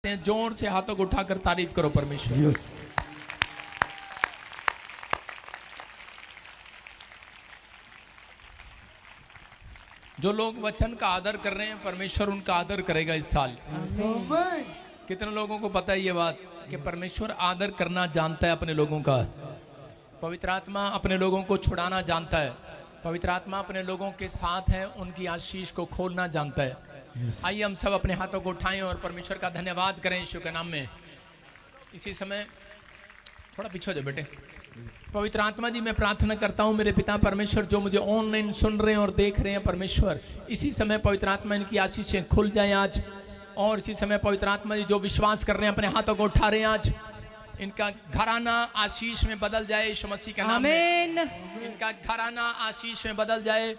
चाहते हैं जोर से हाथों को उठाकर तारीफ करो परमेश्वर। जो लोग वचन का आदर कर रहे हैं परमेश्वर उनका आदर करेगा इस साल। कितने लोगों को पता है ये बात कि परमेश्वर आदर करना जानता है अपने लोगों का। पवित्र आत्मा अपने लोगों को छुड़ाना जानता है। पवित्र आत्मा अपने लोगों के साथ है, उनकी आशीष को खोलना जानता है। आइए हम सब अपने हाथों को उठाएं और परमेश्वर का धन्यवाद करें यीशु के नाम में। इसी समय थोड़ा पीछे हो जाओ बेटे। पवित्र आत्मा जी मैं प्रार्थना करता हूँ मेरे पिता परमेश्वर जो मुझे ऑनलाइन सुन रहे हैं और देख रहे हैं परमेश्वर, इसी समय पवित्र आत्मा इनकी आशीषें खुल जाएं आज। और इसी समय पवित्र आत्मा जी जो विश्वास कर रहे हैं अपने हाथों को उठा रहे हैं आज, इनका घराना आशीष में बदल जाए यीशु मसीह के नाम में। इनका घराना आशीष में बदल जाए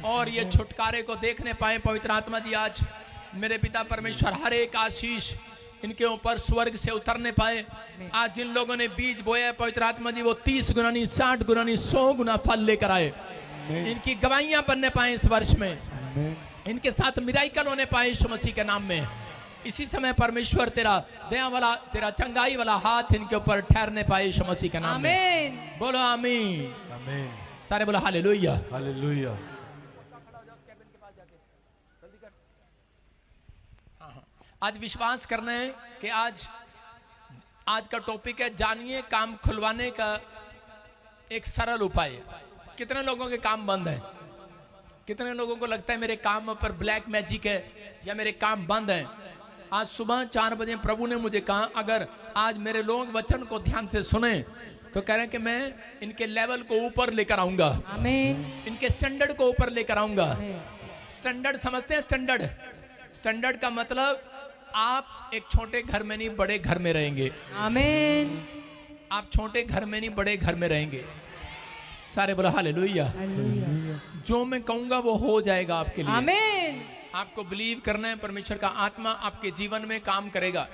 और ये छुटकारे को देखने पाए पवित्र आत्मा जी। आज मेरे पिता परमेश्वर हर एक आशीष इनके ऊपर स्वर्ग से उतरने पाए। आज जिन लोगों ने बीज बोया पवित्र आत्मा जी वो 30 गुना नहीं 60 गुना नहीं 100 गुना फल लेकर आए। इनकी गवाहियां बनने पाए इस वर्ष में, इनके साथ मिराइकल होने पाए यीशु मसीह के नाम में। इसी समय परमेश्वर तेरा दया वाला तेरा चंगाई वाला हाथ इनके ऊपर ठहरने पाए यीशु मसीह के नाम में। बोलो आमीन आमीन। सारे बोलो हालेलुया हालेलुया। आज विश्वास करना है कि आज का टॉपिक है जानिए काम खुलवाने का एक सरल उपाय। कितने लोगों के काम बंद है? कितने लोगों को लगता है मेरे काम पर ब्लैक मैजिक है या मेरे काम बंद हैं? आज सुबह 4 बजे प्रभु ने मुझे कहा अगर आज मेरे लोग वचन को ध्यान से सुने तो कह रहे हैं कि मैं इनके लेवल को ऊपर लेकर आऊंगा। आमीन। इनके स्टैंडर्ड को ऊपर लेकर आऊंगा। स्टैंडर्ड समझते हैं? स्टैंडर्ड का मतलब आप एक छोटे घर में नहीं बड़े घर में रहेंगे। आमीन। आप छोटे घर में नहीं बड़े घर में रहेंगे। सारे बोलो हालेलुया। जो मैं कहूंगा वो हो जाएगा आपके लिए। आमीन। आपको बिलीव करना है परमेश्वर का आत्मा आपके जीवन में काम करेगा।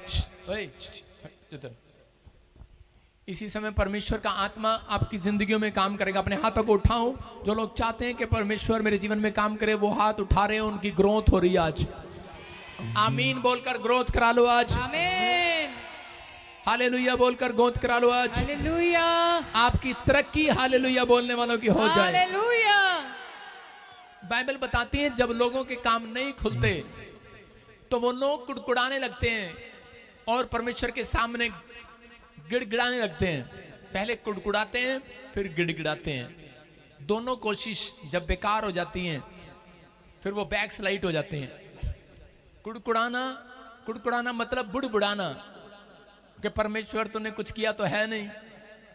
इसी समय परमेश्वर का आत्मा आपकी जिंदगियों में काम करेगा। अपने हाथों को उठाओ। जो लोग चाहते हैं कि परमेश्वर मेरे जीवन में काम करे वो हाथ उठा रहे हैं, उनकी ग्रोथ हो रही है आज। आमीन बोलकर ग्रोथ करा लो आज। आमीन। हालेलुया बोलकर ग्रोथ करा लो आज। हालेलुया। आपकी तरक्की हालेलुया बोलने वालों की हो जाए। हालेलुया। बाइबल बताती है जब लोगों के काम नहीं खुलते तो वो लोग कुड़कुड़ाने लगते हैं और परमेश्वर के सामने गिड़गिड़ाने लगते हैं। पहले कुड़कुड़ाते हैं फिर गिड़गिड़ाते हैं। दोनों कोशिश जब बेकार हो जाती हैं फिर वो बैक स्लाइड हो जाते हैं। कुड़कुड़ाना मतलब बुड़बुड़ाना कि परमेश्वर तूने कुछ किया तो है नहीं,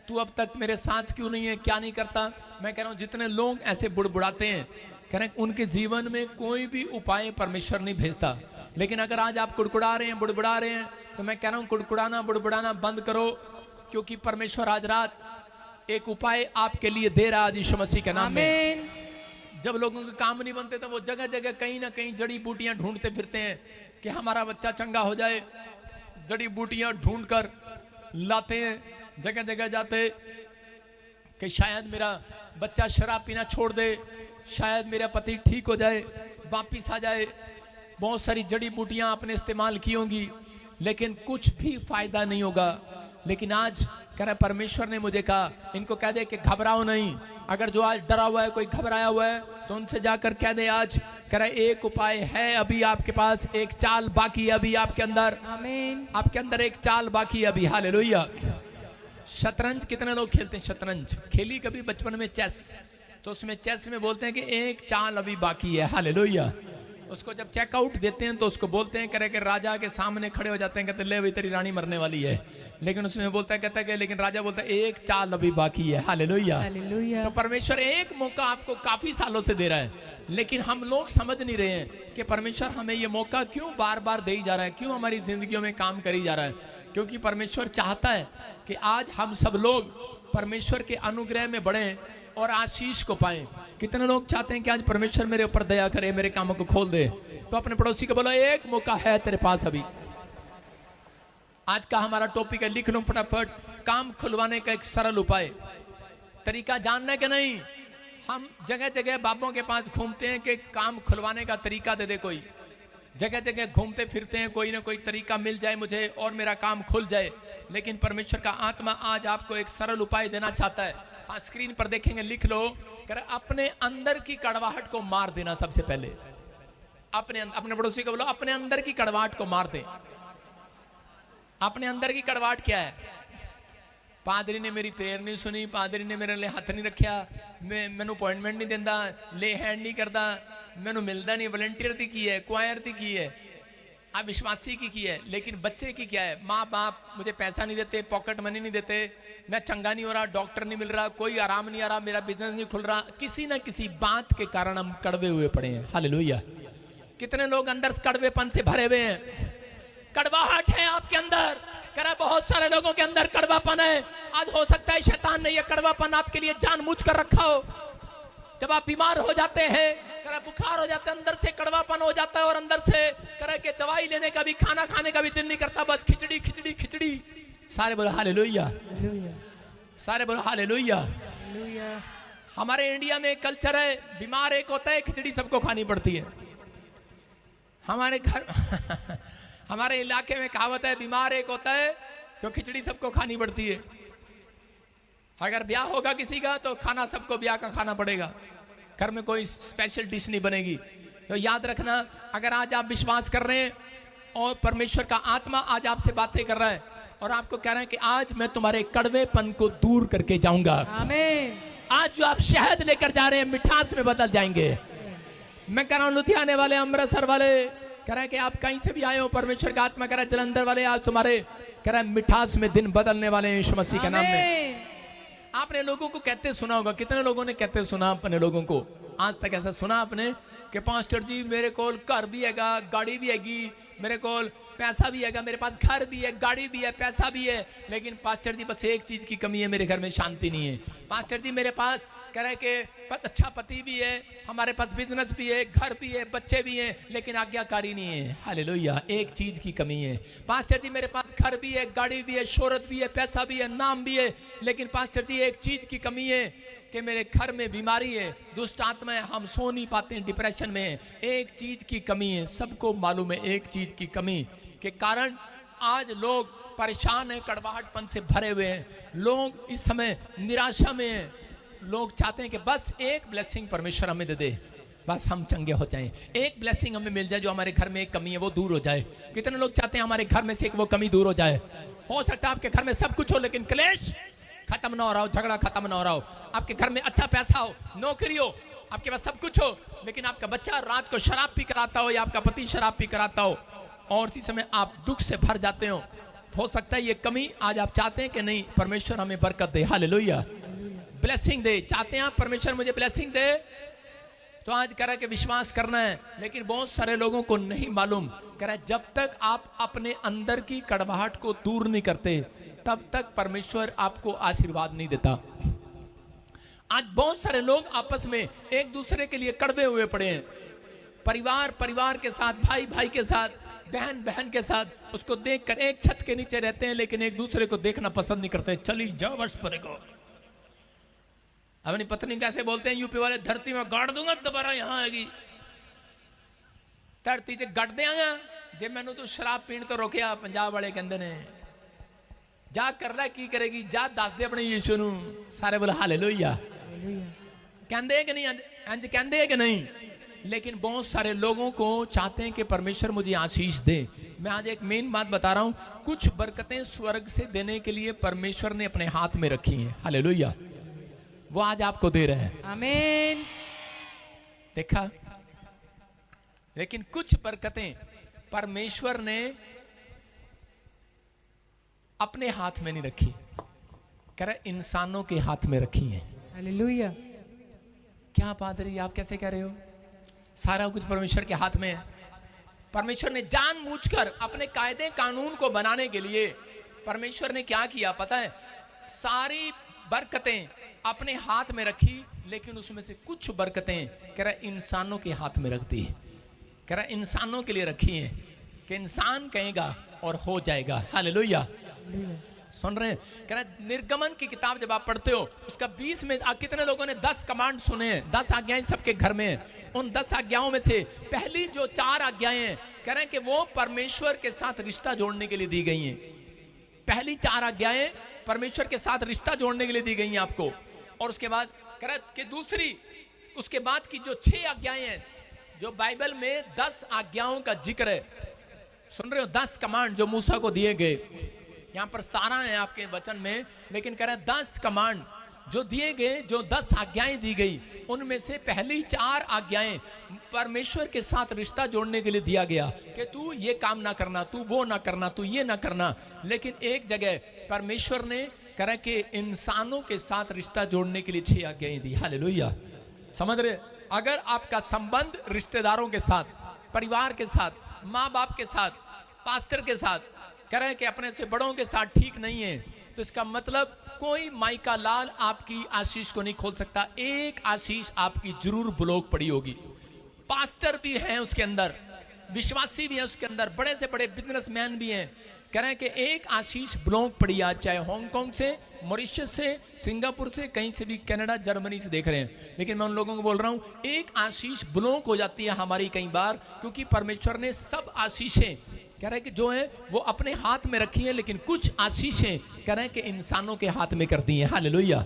तू अब तक मेरे साथ क्यों नहीं है, क्या नहीं करता। मैं कह रहा हूं जितने लोग ऐसे बुड़बुड़ाते हैं कह रहे हैं उनके जीवन में कोई भी उपाय परमेश्वर नहीं भेजता। लेकिन अगर आज आप कुड़कुड़ा रहे हैं बुड़बुड़ा रहे हैं तो मैं कह रहा हूं कुड़कुड़ाना बुड़बुड़ाना बंद करो, क्योंकि परमेश्वर आज रात एक उपाय आपके लिए दे रहा है यीशु मसीह के नाम में। जब लोगों के काम नहीं बनते तो वो जगह जगह कहीं ना कहीं जड़ी बूटियां ढूंढते फिरते हैं कि हमारा बच्चा चंगा हो जाए। जड़ी बूटियां ढूंढ कर लाते हैं, जगह जगह जाते कि शायद मेरा बच्चा शराब पीना छोड़ दे, शायद मेरा पति ठीक हो जाए, वापिस आ जाए। बहुत सारी जड़ी बूटियां आपने इस्तेमाल की होंगी लेकिन कुछ भी फायदा नहीं होगा। लेकिन आज कह रहा परमेश्वर ने मुझे कहा इनको कह दे कि घबराओ नहीं। अगर जो आज डरा हुआ है कोई घबराया हुआ है तो उनसे जाकर कह दे आज कह रहा एक उपाय है अभी आपके पास, एक चाल बाकी है अभी आपके अंदर। आमीन। आपके अंदर एक चाल बाकी है अभी। हालेलुया। शतरंज कितने लोग खेलते हैं? शतरंज खेली कभी बचपन में? चेस तो उसमें चेस में बोलते हैं कि एक चाल अभी बाकी है। हालेलुया। उसको जब चेकआउट देते हैं तो उसको बोलते हैं करे कि राजा के सामने खड़े हो जाते हैं, कहते ले भाई तेरी रानी मरने वाली है। लेकिन उसमें बोलता है कहता है कि लेकिन राजा बोलता है एक चाल अभी बाकी है। हालेलुया। तो परमेश्वर एक मौका आपको काफी सालों से दे रहा है लेकिन हम लोग समझ नहीं रहे हैं कि परमेश्वर हमें ये मौका क्यों बार बार दे ही जा रहा है, क्यों हमारी जिंदगियों में काम करी जा रहा है। क्योंकि परमेश्वर चाहता है कि आज हम सब लोग परमेश्वर के अनुग्रह में बढ़े और आशीष को पाएं। कितने लोग चाहते हैं कि आज परमेश्वर मेरे ऊपर दया करे, मेरे कामों को खोल दे? तो अपने पड़ोसी को बोलो एक मौका है तेरे पास अभी। आज का हमारा टॉपिक है, लिख लो फटाफट, काम खुलवाने का एक सरल उपाय। तरीका जानना है कि नहीं? हम जगह जगह बाबों के पास घूमते हैं कि काम खुलवाने का तरीका दे दे कोई। जगह जगह घूमते फिरते हैं, कोई ना कोई तरीका मिल जाए मुझे और मेरा काम खुल जाए। लेकिन परमेश्वर का आत्मा आज आपको एक सरल उपाय देना चाहता है। हाँ, स्क्रीन पर देखेंगे, लिख लो, अपने अंदर की कड़वाहट को मार देना। सबसे पहले अपने पड़ोसी को बोलो, अपने अंदर की कड़वाहट को मार दे। अपने अंदर की कड़वाहट क्या है? पादरी ने मेरी प्रेयर नहीं सुनी, पादरी ने मेरे लिए हाथ नहीं रखा, मैनू अपॉइंटमेंट नहीं देता, ले हैंड नहीं करता, मैनू मिलता नहीं, वॉलंटियर की है, क्वायर की है, अब विश्वासी की है। लेकिन बच्चे की क्या है? माँ बाप मुझे पैसा नहीं देते, पॉकेट मनी नहीं देते, मैं चंगा नहीं हो रहा, डॉक्टर नहीं मिल रहा, कोई आराम नहीं आ रहा, मेरा बिजनेस नहीं खुल रहा। किसी ना किसी बात के कारण हम कड़वे हुए पड़े हैं। हालेलुया। कितने लोग अंदर कड़वेपन से भरे हुए हैं, कड़वाहट है आपके अंदर। करा बहुत सारे लोगों के अंदर कड़वापन है। आज हो सकता है शैतान ने यह कड़वापन आपके लिए जानबूझ कर रखा हो। जब आप बीमार हो जाते हैं, करा बुखार हो जाता है, अंदर से कड़वापन हो जाता है, और अंदर से करा के दवाई लेने का भी, खाना खाने का भी दिल नहीं करता, बस खिचड़ी खिचड़ी खिचड़ी। सारे बोलो हालेलुया, सारे बोलो हालेलुया। हमारे इंडिया में एक कल्चर है, बीमार एक होता है, खिचड़ी सबको खानी पड़ती है। हमारे घर हमारे इलाके में कहावत है, बीमार एक होता है तो खिचड़ी सबको खानी पड़ती है। अगर ब्याह होगा किसी का तो खाना सबको ब्याह का खाना पड़ेगा, घर में कोई स्पेशल डिश नहीं बनेगी। तो याद रखना, अगर आज आप विश्वास कर रहे हैं और परमेश्वर का आत्मा आज आपसे बातें कर रहा है और आपको कह रहे हैं कि आज मैं तुम्हारे कड़वेपन को दूर करके जाऊंगा, आमीन। आज जो आप शहद लेकर जा रहे हैं मिठास में बदल जाएंगे। मैं कह रहा हूं लुधियाने वाले, अमृतसर वाले, कह रहा है कि आप कहीं से भी आए हो, परमेश्वर का आत्मा कह रहा है जलंधर वाले, आज तुम्हारे कह रहा है मिठास में दिन बदलने वाले हैं यीशु मसीह के नाम में। आपने लोगों को कहते सुना होगा, कितने लोगों ने कहते सुना अपने लोगों को? आज तक ऐसा सुना आपने कि पास्टर जी मेरे को घर भी हैगा, गाड़ी भी हैगी, मेरे को पैसा भी हैगा, मेरे पास घर भी है, गाड़ी भी है, पैसा भी है, लेकिन पास्टर जी बस एक चीज की कमी है, मेरे घर में शांति नहीं है। पास्टर जी मेरे पास कह रहे कि अच्छा पति भी है, हमारे पास बिजनेस भी है, घर भी है, बच्चे भी हैं, लेकिन आज्ञाकारी नहीं है। हालेलुया, एक चीज की कमी है। पास्टर जी मेरे पास घर भी है, गाड़ी भी है, शोहरत भी है, पैसा भी है, नाम भी है, लेकिन पास्टर जी एक चीज की कमी है कि मेरे घर में बीमारी है, दुष्ट आत्मा है, हम सो नहीं पाते हैं, डिप्रेशन में है। एक चीज की कमी है, सबको मालूम है, एक चीज की कमी के कारण आज लोग परेशान हैं, कड़वाहटपन से भरे हुए हैं। लोग इस समय निराशा में हैं। लोग चाहते हैं कि बस एक ब्लेसिंग परमेश्वर हमें दे दे, बस हम चंगे हो जाएं, एक ब्लेसिंग हमें मिल जाए, जो हमारे घर में एक कमी है वो दूर हो जाए। कितने लोग चाहते हैं हमारे घर में से एक वो कमी दूर हो जाए? हो सकता है आपके घर में सब कुछ हो लेकिन क्लेश खत्म ना हो रहा हो, झगड़ा खत्म ना हो रहा हो। आपके घर में अच्छा पैसा हो, नौकरी हो, आपके पास सब कुछ हो, लेकिन आपका बच्चा रात को शराब पी कर आता हो या आपका पति शराब पी कर आता हो और इसी समय आप दुख से भर जाते हो सकता है ये कमी आज आप चाहते हैं कि नहीं परमेश्वर हमें बरकत दे, हालेलुया, ब्लेसिंग दे। चाहते हैं आप परमेश्वर मुझे ब्लेसिंग दे, तो आज कह रहा है कि विश्वास करना है। लेकिन बहुत सारे लोगों को नहीं मालूम, कह रहा है जब तक आप अपने अंदर की कड़वाहट को दूर नहीं करते तब तक परमेश्वर आपको आशीर्वाद नहीं देता। आज बहुत सारे लोग आपस में एक दूसरे के लिए कड़वे हुए पड़े हैं। परिवार परिवार के साथ, भाई भाई के साथ, बहन बहन के साथ, उसको देखकर एक छत के नीचे रहते हैं लेकिन एक दूसरे को देखना पसंद नहीं करते। चली जाओ वर्ष पर को अपनी पत्नी कैसे बोलते हैं यूपी वाले, धरती में गाड़ दूंगा दोबारा यहाँ आएगी, धरती से गड़ देंगा जे मैनू तू शराब पीण तो रोकिया। पंजाब वाले कहते ने जा कर लै की करेगी, जा दस दे अपने यीशु नू। सारे बोले हालेलुया, कहते कि नहीं, इंज कहते कि नहीं। लेकिन बहुत सारे लोगों को चाहते हैं कि परमेश्वर मुझे आशीष दे। मैं आज एक मेन बात बता रहा हूं, कुछ बरकतें स्वर्ग से देने के लिए परमेश्वर ने अपने हाथ में रखी हैं, हालेलुया, वो आज आपको दे रहे हैं, आमीन। देखा, लेकिन कुछ बरकतें परमेश्वर ने अपने हाथ में नहीं रखी, कह रहे इंसानों के हाथ में रखी है, हालेलुया। क्या पादरी आप कैसे कह रहे हो? सारा कुछ परमेश्वर के हाथ में है। परमेश्वर ने जानबूझकर अपने कायदे कानून को बनाने के लिए परमेश्वर ने क्या किया पता है? सारी बरकतें अपने हाथ में रखी, लेकिन उसमें से कुछ बरकतें कह रहा इंसानों के हाथ में रख दी। कह रहा इंसानों के लिए रखी है कि इंसान कहेगा और हो जाएगा, हालेलुया। सुन रहे हैं? कह रहा निर्गमन की किताब जब आप पढ़ते हो उसका 20 में कितने लोगों ने 10 कमांड सुने हैं? 10 आज्ञाएं सबके घर में हैं। उन 10 आज्ञाओं में से पहली जो 4 आज्ञाएं हैं, कह कह रहे हैं कि वो परमेश्वर के साथ रिश्ता जोड़ने के लिए दी गई हैं। पहली 4 आज्ञाएं परमेश्वर के साथ रिश्ता जोड़ने के लिए दी गई हैं आपको। और उसके बाद कह रहे कि दूसरी, उसके बाद की जो 6 आज्ञाएं हैं, जो बाइबल में 10 आज्ञाओं का जिक्र है, सुन रहे हो, 10 कमांड जो मूसा को दिए गए। यहाँ पर 17 है आपके वचन में, लेकिन कह रहे हैं 10 कमांड जो दिए गए, जो 10 आज्ञाएं दी गई, उनमें से पहली 4 आज्ञाएं परमेश्वर के साथ रिश्ता जोड़ने के लिए दिया गया कि तू ये काम ना करना, तू वो ना करना, तू ये ना करना। लेकिन एक जगह परमेश्वर ने कह रहा कि इंसानों के साथ रिश्ता जोड़ने के लिए 6 आज्ञाएं दी। हालेलुया, समझ रहे? अगर आपका संबंध रिश्तेदारों के साथ, परिवार के साथ, माँ बाप के साथ, पास्टर के साथ, कह रहे हैं कि अपने से बड़ों के साथ ठीक नहीं है, तो इसका मतलब कोई माइका लाल आपकी आशीष को नहीं खोल सकता। एक आशीष आपकी जरूर ब्लॉक पड़ी होगी। पास्टर भी हैं उसके अंदर, विश्वासी भी हैं उसके अंदर, बड़े से बड़े बिजनेसमैन भी हैं, कह रहे हैं कि एक आशीष ब्लॉक पड़ी आज, चाहे हांगकांग से, मॉरिशस से, सिंगापुर से, कहीं से भी, कनाडा, जर्मनी से देख रहे हैं। लेकिन मैं उन लोगों को बोल रहा हूं, एक आशीष ब्लॉक हो जाती है हमारी कई बार, क्योंकि परमेश्वर ने सब आशीषें कह रहे हैं कि जो है वो अपने हाथ में रखी है, लेकिन कुछ आशीषें कह रहे हैं कि इंसानों के हाथ में कर दी हैं। हालेलुया,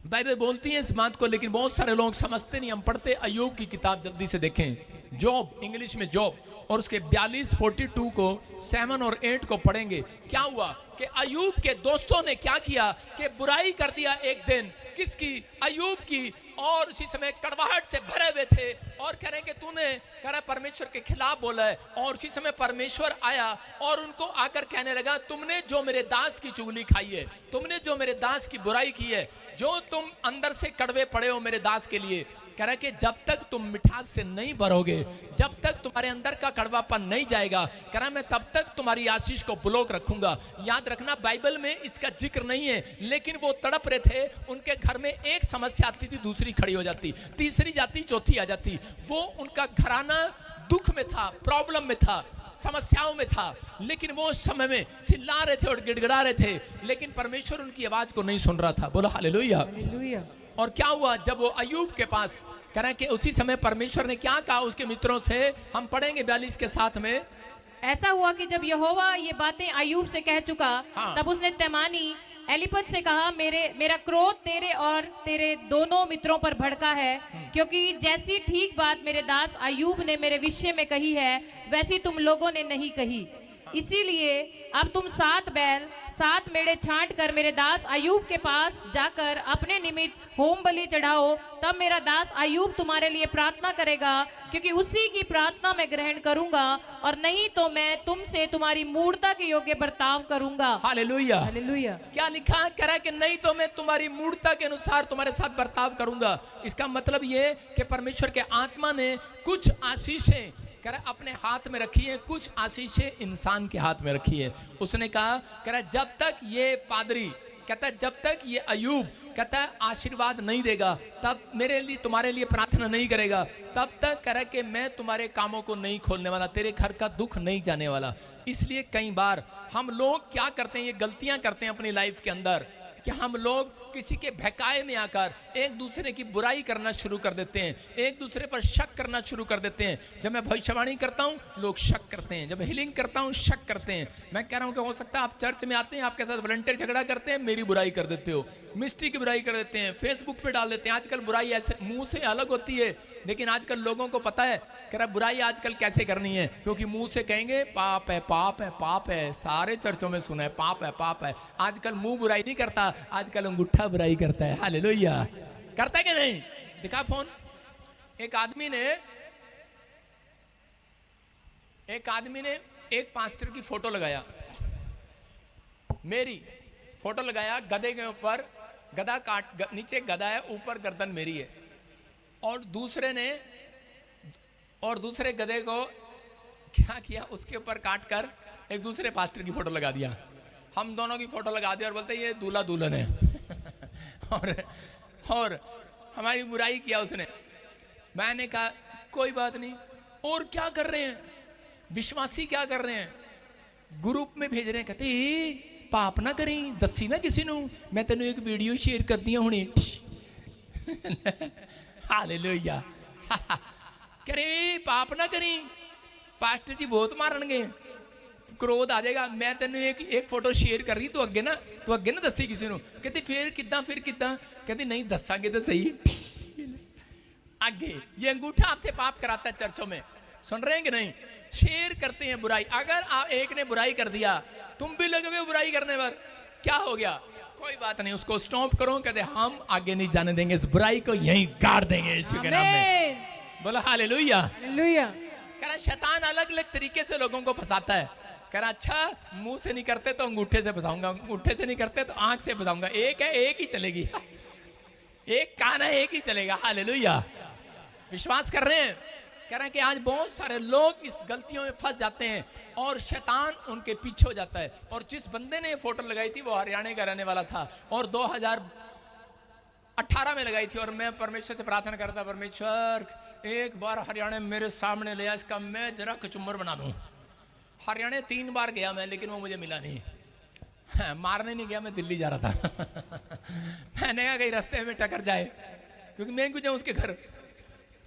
बाइबल बोलती है इस बात को, लेकिन बहुत सारे लोग समझते नहीं। हम पढ़ते अय्यूब की किताब, जल्दी से देखें, जॉब, इंग्लिश में जॉब, और उसके 42-42 को 7 और 8 को पढ़ेंगे। क्या हुआ कि अय्यूब के दोस्तों ने क्या किया कि बुराई कर दिया एक दिन, किसकी? अय्यूब की। और उसी समय कड़वाहट से भरे हुए थे और कह रहे कि तूने कह रहा परमेश्वर के खिलाफ बोला है। और उसी समय परमेश्वर आया और उनको आकर कहने लगा, तुमने जो मेरे दास की चुगली खाई है, तुमने जो मेरे दास की बुराई की है, जो तुम अंदर से कड़वे पड़े हो मेरे दास के लिए, कह रहा कि जब तक तुम मिठास से नहीं भरोगे, जब तक तुम्हारे अंदर का कड़वापन नहीं जाएगा, कह रहा मैं तब तक तुम्हारी आशीष को ब्लॉक रखूंगा। याद रखना, बाइबल में इसका जिक्र नहीं है, लेकिन वो तड़प रहे थे। उनके घर में एक समस्या आती थी, दूसरी खड़ी हो जाती, तीसरी जाती, चौथी आ जाती। वो उनका घराना दुख में था, प्रॉब्लम में था, समस्याओं में था, लेकिन वो उस समय में चिल्ला रहे थे और गिड़गिड़ा रहे थे, लेकिन परमेश्वर उनकी आवाज को नहीं सुन रहा था। बोलो हालेलुया, हालेलुया। और क्या हुआ जब वो अय्यूब के पास, कह रहे हैं कि उसी समय परमेश्वर ने क्या कहा उसके मित्रों से, हम पढ़ेंगे 42 के साथ में। ऐसा हुआ कि जब यहोवा ये बातें अय्यूब से कह चुका, तब उसने तेमानी एलीपज से कहा, मेरा क्रोध तेरे और तेरे दोनों मित्रों पर भड़का है, क्योंकि जैसी ठीक बात मेरे दास अय्यूब ने मेरे विषय में कही है, वैसी तुम लोगों ने नहीं कही। इसीलिए अब तुम 7 बैल 7 मेढ़े छांट कर मेरे दास अय्यूब के पास जाकर अपने निमित्त होम बलि चढ़ाओ, तब मेरा दास अय्यूब तुम्हारे लिए प्रार्थना करेगा, क्योंकि उसी की प्रार्थना मैं ग्रहण करूंगा, और नहीं तो मैं तुमसे तुम्हारी मूर्ता के योग्य बर्ताव करूंगा। Hallelujah, hallelujah. क्या लिखा है? कह रहा है कि नहीं तो मैं तुम्हारी मूर्ता के अनुसार तुम्हारे साथ बर्ताव करूंगा। इसका मतलब ये कि परमेश्वर के आत्मा ने कुछ आशीषें कह रहा अपने हाथ में रखी है, कुछ आशीषें इंसान के हाथ में रखी है। उसने कहा, कह रहा जब तक ये पादरी, कहता है जब तक ये अय्यूब कहता है आशीर्वाद नहीं देगा, तब मेरे लिए तुम्हारे लिए प्रार्थना नहीं करेगा, तब तक कह रहा कि मैं तुम्हारे कामों को नहीं खोलने वाला, तेरे घर का दुख नहीं जाने वाला। इसलिए कई बार हम लोग क्या करते हैं, ये गलतियां करते हैं अपनी लाइफ के अंदर, कि हम लोग किसी के बहकाए में आकर एक दूसरे की बुराई करना शुरू कर देते हैं, एक दूसरे पर शक करना शुरू कर देते हैं। जब मैं भविष्यवाणी करता हूं लोग शक करते हैं, जब हीलिंग करता हूं शक करते हैं। मैं कह रहा हूं कि हो सकता है आप चर्च में आते हैं, आपके साथ वॉलंटियर झगड़ा करते हैं, मेरी बुराई कर देते हो, मिस्ट्री की बुराई कर देते हैं, फेसबुक पे डाल देते हैं। आजकल बुराई ऐसे मुंह से अलग होती है, लेकिन आजकल लोगों को पता है कह रहा बुराई आजकल कैसे करनी है, क्योंकि मुंह से कहेंगे पाप है, पाप है, पाप है। सारे चर्चों में सुना है पाप है, पाप है। आजकल मुंह बुराई नहीं करता, आजकल अंगूठा बुराई करता है। हालेलुया, करता है कि नहीं? दिखा फोन। एक आदमी ने एक पास्टर की फोटो लगाया, मेरी फोटो लगाया, गधे के ऊपर गधा काट, नीचे गधा है, ऊपर गर्दन मेरी है, और दूसरे गधे को क्या किया, उसके ऊपर काट कर एक दूसरे पास्टर की फोटो लगा दिया। हम दोनों की फोटो लगा दिया और बोलते ये दूल्हा दुल्हन है। और हमारी बुराई किया उसने। मैंने कहा कोई बात नहीं। और क्या कर रहे हैं विश्वासी, क्या कर रहे हैं, ग्रुप में भेज रहे हैं, कहते पाप ना करी, दसी ना किसी नू, मैं तेन एक वीडियो शेयर कर दिया हुणे। हालेलुया। करे पाप ना करी, पास्टर जी बहुत मारनगे, क्रोध आ जाएगा। मैं तेन एक फोटो शेयर कर रही, तू अगे ना दसी किसी को। कहती फिर किदा, कहती नहीं दसांगे तो सही। आगे ये अंगूठा आपसे पाप कराता है चर्चों में, सुन रहे हैं कि नहीं? शेयर करते हैं बुराई। अगर आप एक ने बुराई कर दिया, तुम भी लगे हुए बुराई करने पर, क्या हो गया? कोई बात नहीं, उसको स्टॉप करो। कहते हम आगे नहीं जाने देंगे, इस बुराई को यहीं गाड़ देंगे यीशु के नाम में। बोलो हालेलुया। हालेलुया। कह रहा शैतान अलग अलग तरीके से लोगों को फंसाता है। कह रहा अच्छा मुंह से नहीं करते तो अंगूठे से फंसाऊंगा, अंगूठे से नहीं करते तो आंख से फंसाऊंगा। एक है, एक ही चलेगी। एक कान है, एक ही चलेगा। हालेलुया। विश्वास कर रहे हैं? कह रहे हैं कि आज बहुत सारे लोग इस गलतियों में फंस जाते हैं और शैतान उनके पीछे हो जाता है। और जिस बंदे ने ये फोटो लगाई थी वो हरियाणा का रहने वाला था और 2018 में लगाई थी। और मैं परमेश्वर से प्रार्थना करता, परमेश्वर एक बार हरियाणा में मेरे सामने ले आ, इसका मैं जरा कचुम्बर बना दूं। हरियाणा 3 बार गया मैं, लेकिन वो मुझे मिला नहीं। मारने नहीं गया, मैं दिल्ली जा रहा था। मैंने कहा कहीं रास्ते में टकर जाए, क्योंकि मैं क्यों जाऊं उसके घर।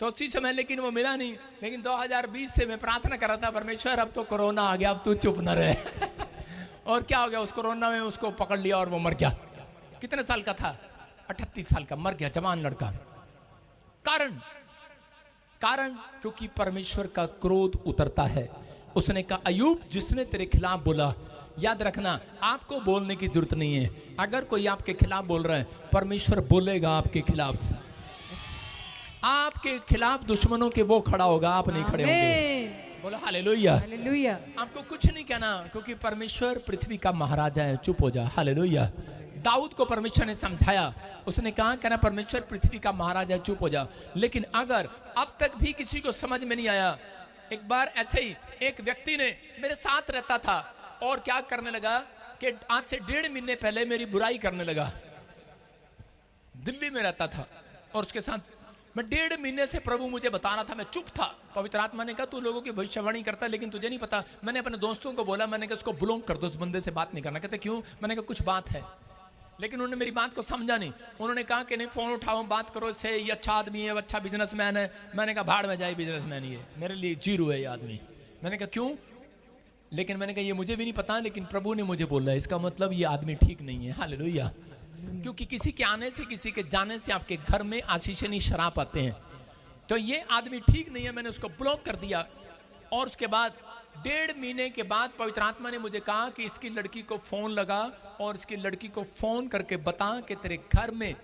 तो उसी समय लेकिन वो मिला नहीं। लेकिन 2020 से मैं प्रार्थना कर रहा था, परमेश्वर अब तो कोरोना आ गया, अब तू चुप न रहे। और क्या हो गया? उस कोरोना में उसको पकड़ लिया और वो मर गया। कितने साल का था? 38 साल का, मर गया, जवान लड़का। कारण क्योंकि परमेश्वर का क्रोध उतरता है। उसने कहा अय्यूब जिसने तेरे खिलाफ बोला, याद रखना आपको बोलने की जरूरत नहीं है। अगर कोई आपके खिलाफ बोल रहा है, परमेश्वर बोलेगा आपके खिलाफ। आपके खिलाफ दुश्मनों के वो खड़ा होगा, आप नहीं खड़े होंगे। बोलो हालेलुया। हालेलुया। आपको कुछ नहीं कहना, क्योंकि परमेश्वर पृथ्वी का महाराजा है। चुप हो जा। हालेलुया। दाऊद को परमेश्वर ने समझाया, उसने कहा कहना परमेश्वर पृथ्वी का महाराजा है, चुप हो जा। लेकिन अगर अब तक भी किसी को समझ में नहीं आया, एक बार ऐसे ही एक व्यक्ति ने मेरे साथ रहता था और क्या करने लगा कि आज से 1.5 महीने पहले मेरी बुराई करने लगा। दिल्ली में रहता था और उसके साथ मैं 1.5 महीने से प्रभु मुझे बता रहा था, मैं चुप था। पवित्र आत्मा ने कहा तू लोगों की भविष्यवाणी करता है लेकिन तुझे नहीं पता। मैंने अपने दोस्तों को बोला, मैंने कहा उसको ब्लॉक कर दो, उस बंदे से बात नहीं करना। कहते क्यों? मैंने कहा कुछ बात है। लेकिन उन्होंने मेरी बात को समझा नहीं। उन्होंने कहा कि नहीं फोन उठाओ, बात करो इससे, ये अच्छा आदमी है, अच्छा बिजनेसमैन है। मैंने कहा भाड़ में जाए बिजनेसमैन, ये मेरे लिए जीरो है ये आदमी। मैंने कहा क्यों? लेकिन मैंने कहा ये मुझे भी नहीं पता, लेकिन प्रभु ने मुझे बोला, इसका मतलब ये आदमी ठीक नहीं है। हालेलुया। क्योंकि किसी के आने से, किसी के जाने से आपके घर में आशीष नहीं शराब आते हैं। तो ये आदमी ठीक नहीं है, मैंने उसको ब्लॉक कर दिया। और उसके बाद 1.5 महीने के बाद पवित्र आत्मा ने मुझे कहा कि इसकी लड़की को फोन लगा और इसकी लड़की को फोन करके बता कि तेरे घर में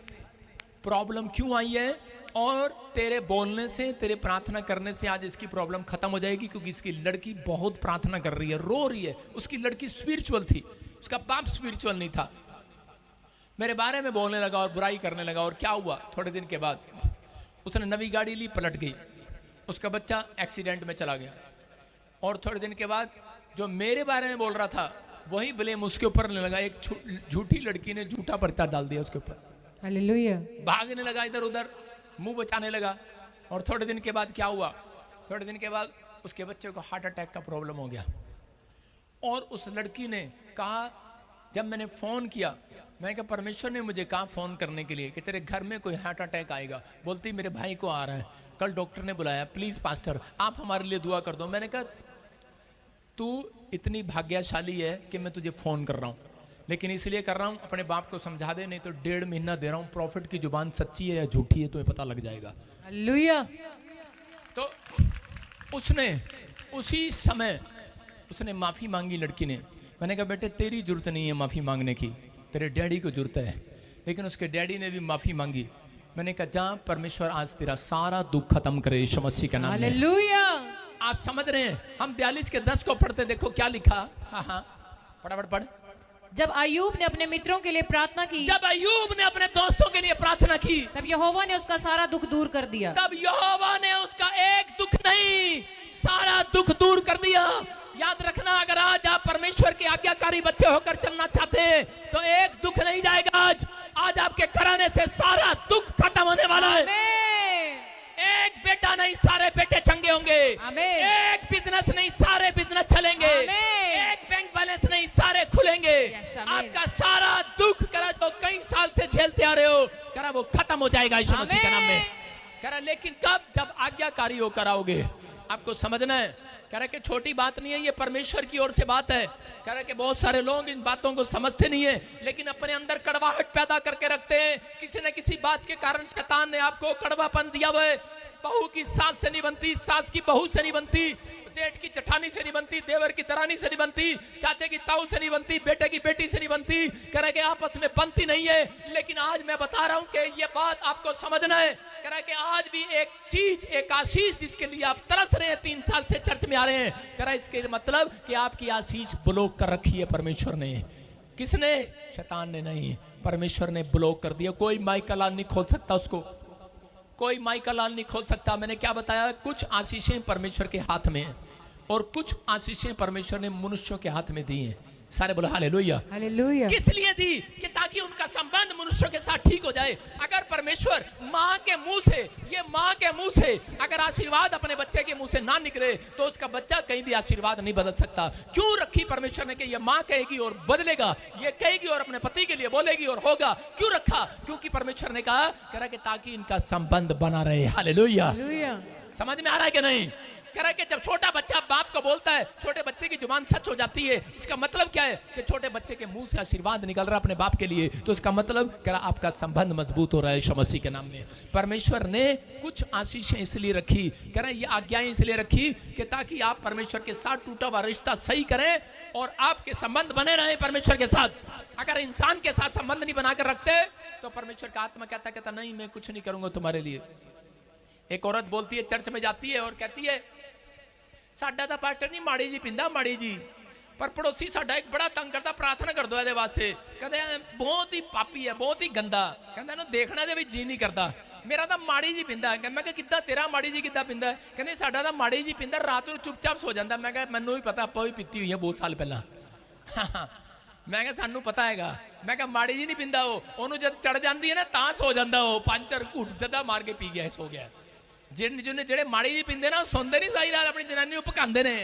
प्रॉब्लम क्यों आई है और तेरे बोलने से, तेरे प्रार्थना करने से आज इसकी प्रॉब्लम खत्म हो जाएगी। क्योंकि इसकी लड़की बहुत प्रार्थना कर रही है, रो रही है। उसकी लड़की स्पिरिचुअल थी, उसका बाप स्पिरिचुअल नहीं था। मेरे बारे में बोलने लगा और बुराई करने लगा। और क्या हुआ? थोड़े दिन के बाद उसने नवी गाड़ी ली, पलट गई, उसका बच्चा एक्सीडेंट में चला गया। और थोड़े दिन के बाद जो मेरे बारे में बोल रहा था वही ब्लेम उसके ऊपर लेने लगा। एक झूठी लड़की ने झूठा पर्चा डाल दिया उसके ऊपर। हालेलुया। भागने लगा इधर उधर, मुंह बचाने लगा। और थोड़े दिन के बाद क्या हुआ? थोड़े दिन के बाद उसके बच्चे को हार्ट अटैक का प्रॉब्लम हो गया। और उस लड़की ने कहा, जब मैंने फोन किया, मैं कहा परमेश्वर ने मुझे कहा फोन करने के लिए कि तेरे घर में कोई हार्ट अटैक आएगा। बोलती मेरे भाई को आ रहा है, कल डॉक्टर ने बुलाया, प्लीज पास्टर आप हमारे लिए दुआ कर दो। मैंने कहा तू इतनी भाग्यशाली है कि मैं तुझे फोन कर रहा हूँ, लेकिन इसलिए कर रहा हूँ अपने बाप को समझा दे, नहीं तो 1.5 महीना दे रहा हूँ। प्रॉफिट की जुबान सच्ची है या झूठी है तुम्हें पता लग जाएगा। हालेलुया। तो उसने उसी समय उसने माफी मांगी लड़की ने। मैंने कहा बेटे तेरी जरूरत नहीं है माफी मांगने की, तेरे डैडी को जरूरत है। लेकिन उसके डैडी ने भी माफी मांगी। मैंने कहा जा परमेश्वर आज तेरा सारा दुख खत्म करे यीशु मसीह के नाम में। हालेलुया। आप समझ रहे हैं? हम 42 के 10 को पढ़ते, देखो क्या लिखा। हाँ फटाफट पढ़। जब अय्यूब ने अपने मित्रों के लिए प्रार्थना की, जब अय्यूब ने अपने दोस्तों के लिए प्रार्थना की, तब यहोवा ने उसका सारा दुख दूर कर दिया। तब यहोवा ने उसका एक दुख नहीं सारा दुख दूर कर दिया। याद रखना, अगर आज आप परमेश्वर के आज्ञाकारी बच्चे होकर चलना चाहते हैं तो एक दुख नहीं जाएगा। आज आपके कराने से सारा दुख खत्म होने वाला है। एक बेटा नहीं सारे बेटे चंगे होंगे। एक बिजनेस नहीं सारे बिजनेस चलेंगे। एक बैंक बैलेंस नहीं सारे खुलेंगे। आपका सारा दुख करा जो कई साल से झेलते आ रहे हो, करा वो खत्म हो जाएगा यीशु मसीह के नाम में। करा लेकिन कब? जब आज्ञाकारी होकर आओगे। आपको समझना है, कह रहे कि छोटी बात नहीं है, ये परमेश्वर की ओर से बात है। कह रहे कि बहुत सारे लोग इन बातों को समझते नहीं है, लेकिन अपने अंदर कड़वाहट पैदा करके रखते हैं। किसी न किसी बात के कारण शैतान ने आपको कड़वापन दिया हुआ है। बहू की सास से नहीं बनती, सास की बहू से नहीं बनती, जेठ की जठानी से नहीं बनती, देवर की दरानी से नहीं बनती, चाचे की ताऊ से नहीं बनती, बेटे की बेटी से नहीं बनती। कह रहे कि आपस में बनती नहीं है। लेकिन आज मैं बता रहा हूं कि ये बात आपको समझना है। कह रहा है कि आज भी एक चीज, एक आशीष जिसके लिए आप तरस रहे हैं, 3 साल से चर्च में आ रहे हैं, कह रहा है इसके मतलब कि आपकी आशीष ब्लॉक कर रखी है परमेश्वर ने। किसने? शैतान ने नहीं, परमेश्वर ने ब्लॉक कर दिया। कोई माइकल लाल नहीं खोल सकता उसको, कोई माइकल लाल नहीं खोल सकता। मैंने क्या बताया? कुछ आशीषें परमेश्वर के हाथ में हैं और कुछ आशीषें परमेश्वर ने मनुष्यों के हाथ में दी हैं। सारे बोलो हालेलुया। हालेलुया। किस लिए दी? कि ताकि उनका संबंध मनुष्यों के साथ ठीक हो जाए। अगर परमेश्वर माँ के मुंह से, ये माँ के मुंह से अगर आशीर्वाद अपने बच्चे के मुंह से ना निकले तो उसका बच्चा कहीं भी आशीर्वाद नहीं बदल सकता। क्यों रखी परमेश्वर ने कि ये माँ कहेगी और बदलेगा, ये कहेगी और अपने पति के लिए बोलेगी और होगा। क्यों रखा? क्योंकि परमेश्वर ने कहा कि ताकि इनका संबंध बना रहे। हालेलुया। समझ में आ रहा है कि नहीं? कह रहा है कि जब छोटा बच्चा बाप को बोलता है, छोटे बच्चे की जुबान सच हो जाती है। इसका मतलब क्या है? कि छोटे बच्चे के मुंह से आशीर्वाद निकल रहा अपने बाप के लिए, तो इसका मतलब कह रहा आपका संबंध मजबूत हो रहा है यीशु मसीह के नाम में। परमेश्वर ने कुछ आशीषें इसलिए रखी, कह रहा है ये आज्ञाएं इसलिए रखी कि ताकि आप परमेश्वर के साथ टूटा हुआ रिश्ता सही करें और आपके संबंध बने रहे परमेश्वर के साथ। अगर इंसान के साथ संबंध नहीं बनाकर रखते तो परमेश्वर का आत्मा कहता नहीं मैं कुछ नहीं करूंगा तुम्हारे लिए। एक औरत बोलती है, चर्च में जाती है और कहती है साडा तो पास्टर जी माड़ी जी पिंदा माड़ी जी, पर पड़ोसी साडा एक बड़ा तंग करता, प्रार्थना कर दो ਇਹਦੇ वास्ते। कहते बहुत ही पापी है, बहुत ही गंदा, कहते ना देखना दे भी जी नहीं करता। मेरा तो माड़ी जी पिंदा है। मैं किदा तेरा माड़ी जी किदा पिंदा है? कहते साडा तो माड़ी जी पिंदा, रात को चुपचाप सो जाता। मैं कहा मैनू भी पता, आप भी पीती हुई है बहुत साल पहला। मैं कहा सानू पता हैगा। मैं कहा माड़ी जी नहीं पिंदा, वो जब चढ़ जाती है ना ता सो जाता, वो 5-4 घुट जदा मार के पी गया सो गया। ਜਿਹੜੇ ਮਾੜੀ ਜੀ ਪੀਂਦੇ ਨਾ ਉਹ ਸੌਂਦੇ ਨਹੀਂ ਸਾਰੀ ਰਾਤ, ਆਪਣੀ ਜਨਾਨੀ ਨੂੰ ਭਕਾਉਂਦੇ ਨੇ।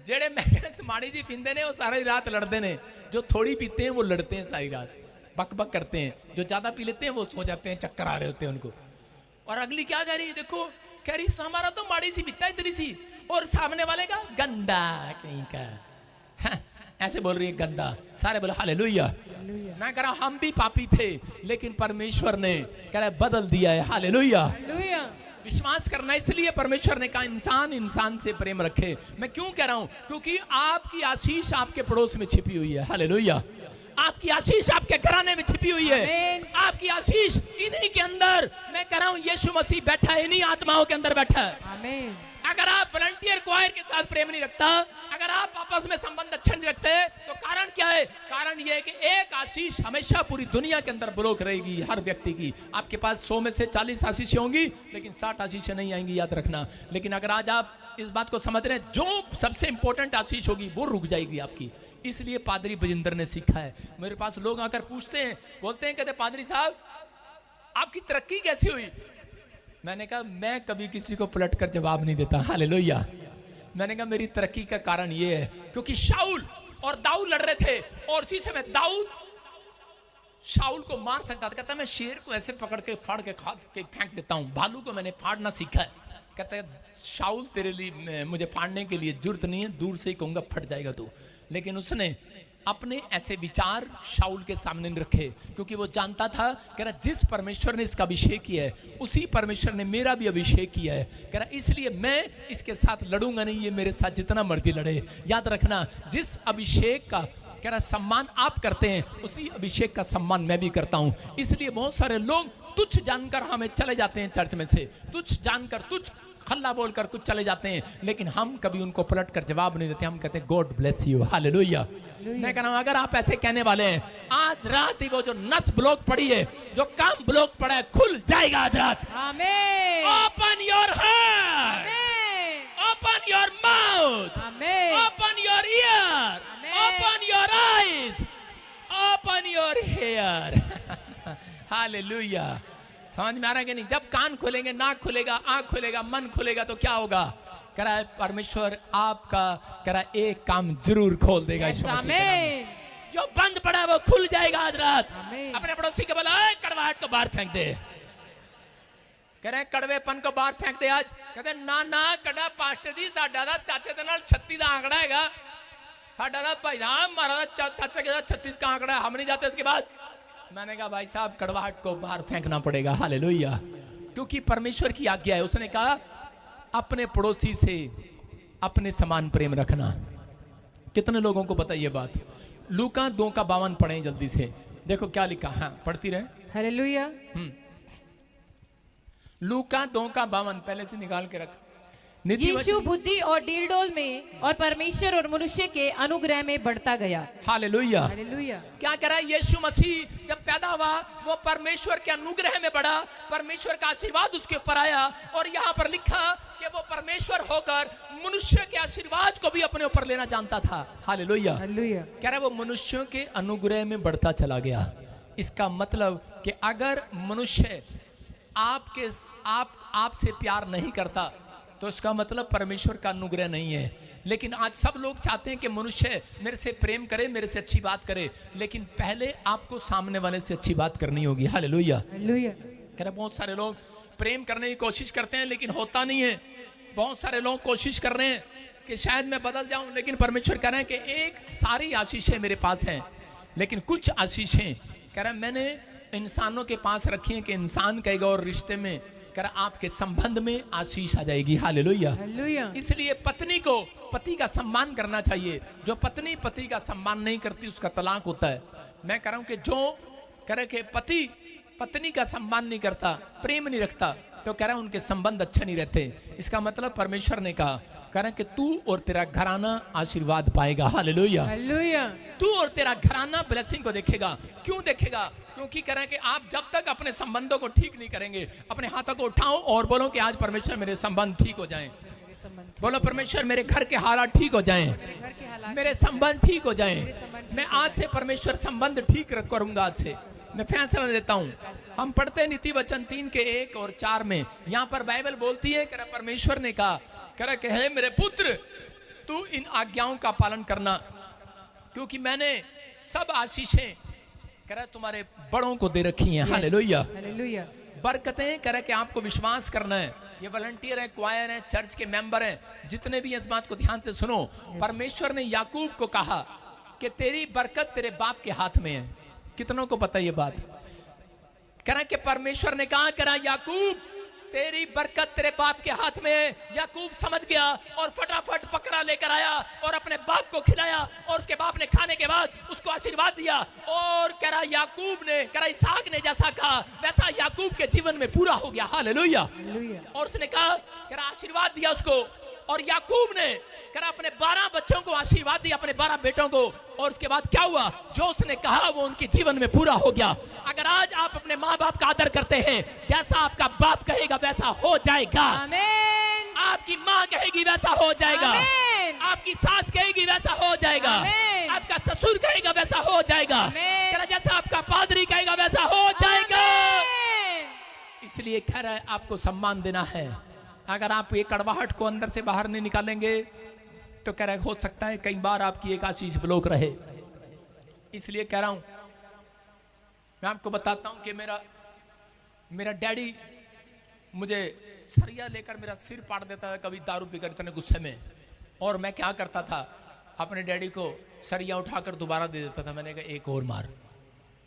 ਜਿਹੜੇ मैं माड़ी जी पींदे ने वो सारी रात लड़ते ने। जो थोड़ी पीते हैं वो लड़ते हैं सारी रात, बक बक करते हैं। जो ज्यादा पी लेते हैं वो सो जाते हैं, चक्कर आ रहे होते हैं उनको। और अगली क्या कह रही है? देखो कह रही हमारा तो माड़ी सी पीता है इतनी सी, और सामने वाले का गंदा कहीं का। हाँ, ऐसे बोल रही है गंदा। सारे बोले हालेलुया। मैं कह रहा हूं हम भी पापी थे लेकिन परमेश्वर ने कह रहा बदल दिया है। हालेलुया। विश्वास करना, इसलिए परमेश्वर ने कहा इंसान इंसान से प्रेम रखे। मैं क्यों कह रहा हूं? क्योंकि आपकी आशीष आपके पड़ोस में छिपी हुई है। हालेलुया। आपकी आशीष आपके घराने में छिपी हुई है। आपकी आशीष इन्हीं के अंदर, मैं कह रहा हूं यीशु मसीह बैठा है, इन्हीं आत्माओं के अंदर बैठा है। आमीन। अगर आप वॉलंटियर क्वायर के साथ प्रेम नहीं रखता, अगर आप आपस में संबंध अच्छा नहीं रखते, तो कारण क्या है? कारण यह है कि एक आशीष हमेशा पूरी दुनिया के अंदर ब्लॉक रहेगी हर व्यक्ति की। आपके पास 100 में से 40 आशीषें होंगी लेकिन 60 आशीषें नहीं आएंगी, याद रखना। लेकिन अगर आज आप इस बात को समझ रहे हैं, जो सबसे इंपॉर्टेंट आशीष होगी वो रुक जाएगी आपकी। इसलिए पादरी बजिंदर ने सीखा है। मेरे पास लोग आकर पूछते हैं, बोलते हैं, कहते पादरी साहब आपकी तरक्की कैसी हुई? मैंने कहा मैं कभी किसी को पलट कर जवाब नहीं देता। हालेलुया। मैंने कहा मेरी तरक्की का कारण ये है क्योंकि शाऊल और दाऊद लड़ रहे थे और उसी समय दाऊद शाऊल को मार सकता था। कहता मैं शेर को ऐसे पकड़ के फाड़ के खा के फेंक देता हूँ, भालू को मैंने फाड़ना सीखा है। कहता है शाऊल तेरे लिए मुझे फाड़ने के लिए जरूरत नहीं है, दूर से ही कहूँगा फट जाएगा तू। लेकिन उसने अपने ऐसे विचार शाऊल के सामने नहीं रखे क्योंकि वो जानता था कह रहा जिस परमेश्वर ने इसका अभिषेक किया है उसी परमेश्वर ने मेरा भी अभिषेक किया है। कह रहा इसलिए मैं इसके साथ लड़ूंगा नहीं, ये मेरे साथ जितना मर्जी लड़े। याद रखना जिस अभिषेक का कह रहा सम्मान आप करते हैं उसी अभिषेक का सम्मान मैं भी करता हूं। इसलिए बहुत सारे लोग तुच्छ जानकर हमें चले जाते हैं चर्च में से, तुच्छ जानकर तुच्छ खल्ला बोलकर कुछ चले जाते हैं, लेकिन हम कभी उनको पलट कर जवाब नहीं देते। हम कहते हैं गॉड ब्लेस यू। हालेलुया। मैं कह रहा हूं अगर आप ऐसे कहने वाले हैं, आज रात ही वो जो नस ब्लॉक पड़ी है, जो काम ब्लॉक पड़ा है, खुल जाएगा आज रात। आमीन। Open your heart, open your mouth, open your ear, open your eyes, open your hair. Hallelujah. समझ में आ रहा है कि नहीं? जब कान खुलेंगे, नाक खुलेगा, आंख खुलेगा, मन खुलेगा तो क्या होगा? कह रहा है परमेश्वर आपका कह रहा है एक काम जरूर खोल देगा। जो बंद पड़ा है वो खुल जाएगा आज रात। अपने पड़ोसी के बोला कड़वाहट को बाहर फेंक दे, कह रहे कड़वेपन को बाहर फेंक दे आज। कहते ना ना कड़ा पास्टर जी साडा दा चाचे दे नाल 36 दा आंकड़ा हैगा, साडा दा भाई साहब हमारा चाचा के साथ 36 का आंकड़ा, हम नहीं जाते उसके पास। मैंने कहा भाई साहब कड़वाहट को बाहर फेंकना पड़ेगा, हालेलुया, क्योंकि परमेश्वर की आज्ञा है। उसने कहा अपने पड़ोसी से अपने समान प्रेम रखना। कितने लोगों को पता ये बात? लूका 2:52 पढ़ें जल्दी से, देखो क्या लिखा। हाँ पढ़ती रहे। हालेलुया। लूका 2:52 पहले से निकाल के रख। यीशु बुद्धि और डीलडोल में और परमेश्वर और मनुष्य के अनुग्रह में बढ़ता गया। हालेलुया। हालेलुया। क्या कह रहा है? यीशु मसीह जब पैदा हुआ वो परमेश्वर के अनुग्रह में बढ़ा, परमेश्वर का आशीर्वाद उसके ऊपर आया, और यहाँ पर लिखा कि वो परमेश्वर होकर मनुष्य के आशीर्वाद को भी अपने ऊपर लेना जानता था। हालेलुया। हालेलुया। कह रहा है वो मनुष्यों के अनुग्रह में बढ़ता चला गया। इसका मतलब कि अगर मनुष्य आपसे प्यार नहीं करता तो इसका मतलब परमेश्वर का अनुग्रह नहीं है। लेकिन आज सब लोग चाहते हैं कि मनुष्य मेरे से प्रेम करे, मेरे से अच्छी बात करे, लेकिन पहले आपको सामने वाले से अच्छी बात करनी होगी। हालेलुया। हालेलुया। कह रहे बहुत सारे लोग प्रेम करने की कोशिश करते हैं लेकिन होता नहीं है। बहुत सारे लोग कोशिश कर रहे हैं कि शायद मैं बदल जाऊं, लेकिन परमेश्वर कह रहे हैं कि एक सारी आशीषें मेरे पास हैं, लेकिन कुछ आशीषें कह रहे हैं मैंने इंसानों के पास रखी हैं कि इंसान कहेगा, और रिश्ते में कह रहा आपके संबंध में आशीष आ जाएगी। हालेलुया। हालेलुया। इसलिए पत्नी को पति का सम्मान करना चाहिए। जो पत्नी पति का सम्मान नहीं करती उसका तलाक होता है। मैं कह रहा हूं कि जो कह रहे कि पति पत्नी का सम्मान नहीं करता, प्रेम नहीं रखता, तो कह रहा है उनके संबंध अच्छे नहीं रहते। इसका मतलब परमेश्वर ने कहा कह रहा है कि तू और तेरा घराना आशीर्वाद पाएगा। हालेलुया। हालेलुया। तू और तेरा घराना ब्लेसिंग को देखेगा। क्यों देखेगा? क्योंकि कह रहे हैं कि आप जब तक अपने संबंधों को ठीक नहीं करेंगे, अपने हाथों को उठाओ और बोलो कि आज परमेश्वर मेरे संबंध ठीक हो जाएं। बोलो परमेश्वर मेरे घर के हालात ठीक हो जाएं, मेरे संबंध ठीक हो जाएं। मैं आज से परमेश्वर संबंध ठीक करूंगा। आज से मैं फैसला लेता हूं। हम पढ़ते हैं नीति वचन 3:1 और 4 में, यहाँ पर बाइबल बोलती है कि परमेश्वर ने कहा कह कि हे मेरे पुत्र तू इन आज्ञाओं का पालन करना, क्योंकि मैंने सब आशीषें कह रहा तुम्हारे बड़ों को दे रखी हैं। हालेलुया। हालेलुया। बरकतें कह रहा कि आपको विश्वास करना है। ये वॉलंटियर है, क्वायर है, चर्च के मेंबर हैं, जितने भी इस बात को ध्यान से सुनो। परमेश्वर ने याकूब को कहा कि तेरी बरकत तेरे बाप के हाथ में है। कितनों को पता ये बात? कह रहा कि परमेश्वर ने कहा करा याकूब तेरी बरकत तेरे बाप के हाथ में है। याकूब समझ गया और फटाफट बकरा लेकर आया और अपने बाप को खिलाया, और उसके बाप ने खाने के बाद उसको आशीर्वाद दिया। और कह रहा याकूब ने कह रहा इसहाक ने जैसा कहा वैसा याकूब के जीवन में पूरा हो गया। हालेलुया। और उसने कहा कह रहा आशीर्वाद दिया उसको, और याकूब ने कह रहा अपने 12 बच्चों को आशीर्वाद दिया, अपने 12 बेटों को। और उसके बाद क्या हुआ? जो उसने कहा वो उनके जीवन में पूरा हो गया। अगर आज आप अपने माँ बाप का आदर करते हैं, जैसा आपका बाप कहेगा वैसा हो जाएगा। आमीन। आपकी माँ कहेगी वैसा हो जाएगा। आमीन। आपकी सास कहेगी वैसा हो जाएगा। आमीन। आपका ससुर कहेगा वैसा हो जाएगा। आमीन। जैसा आपका पादरी कहेगा वैसा हो जाएगा। आमीन। इसलिए कह रहा है आपको सम्मान देना है। अगर आप ये कड़वाहट को अंदर से बाहर नहीं निकालेंगे तो कह रहा है हो सकता है कई बार आपकी एक आशीष ब्लॉक रहे। इसलिए कह रहा हूं, मैं आपको बताता हूं कि मेरा डैडी मुझे सरिया लेकर मेरा सिर पाड़ देता था कभी दारू पीकर इतने गुस्से में, और मैं क्या करता था अपने डैडी को सरिया उठाकर दोबारा दे देता था। मैंने कहा एक और मार।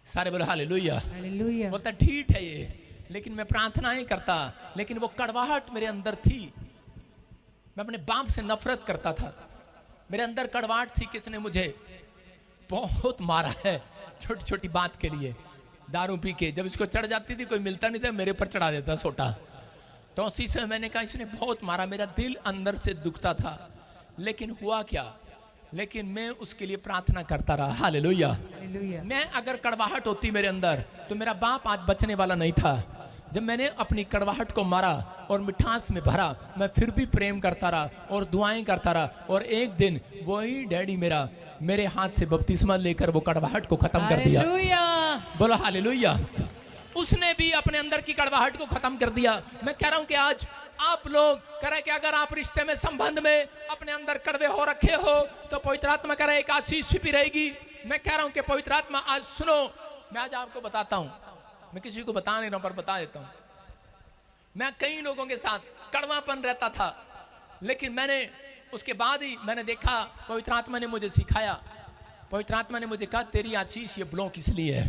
सारे बोले हालेलुया। हालेलुया। बोलता ठीक है ये, लेकिन मैं प्रार्थना ही करता, लेकिन वो कड़वाहट मेरे अंदर थी। मैं अपने बाप से नफरत करता था। मेरे अंदर कड़वाहट थी, किसने मुझे बहुत मारा है छोटी छोटी बात के लिए, दारू पी के। जब इसको चढ़ जाती थी कोई मिलता नहीं था, मेरे पर चढ़ा देता सोटा। तो उसी से मैंने कहा इसने बहुत मारा। मेरा दिल अंदर से दुखता था, लेकिन हुआ क्या? लेकिन मैं उसके लिए प्रार्थना करता रहा। हालेलुया। हालेलुया। मैं अगर कड़वाहट होती मेरे अंदर तो मेरा बाप आज बचने वाला नहीं था। जब मैंने अपनी कड़वाहट को मारा और मिठास में भरा, मैं फिर भी प्रेम करता रहा और दुआएं करता रहा, और एक दिन वही डैडी मेरे हाथ से बपतिस्मा लेकर वो कड़वाहट को खत्म कर दिया। हालेलुया। बोलो हालेलुया। उसने भी अपने अंदर की कड़वाहट को खत्म कर दिया। मैं कह रहा हूं कि आज आप लोग कह रहे कि अगर आप रिश्ते में संबंध में अपने अंदर कड़वे हो रखे हो तो पवित्र आत्मा कह रहे एक आशीष छिपी रहेगी। मैं कह रहा हूं कि पवित्र आत्मा आज सुनो, मैं आज आपको बताता हूं, मैं किसी को बता नहीं रहा हूं पर बता देता हूं। मैं कई लोगों के साथ कड़वापन रहता था, लेकिन मैंने उसके बाद ही मैंने देखा, पवित्र आत्मा ने मुझे सिखाया, पवित्र आत्मा ने मुझे कहा तेरी आशीष ये ब्लॉक इसलिए है।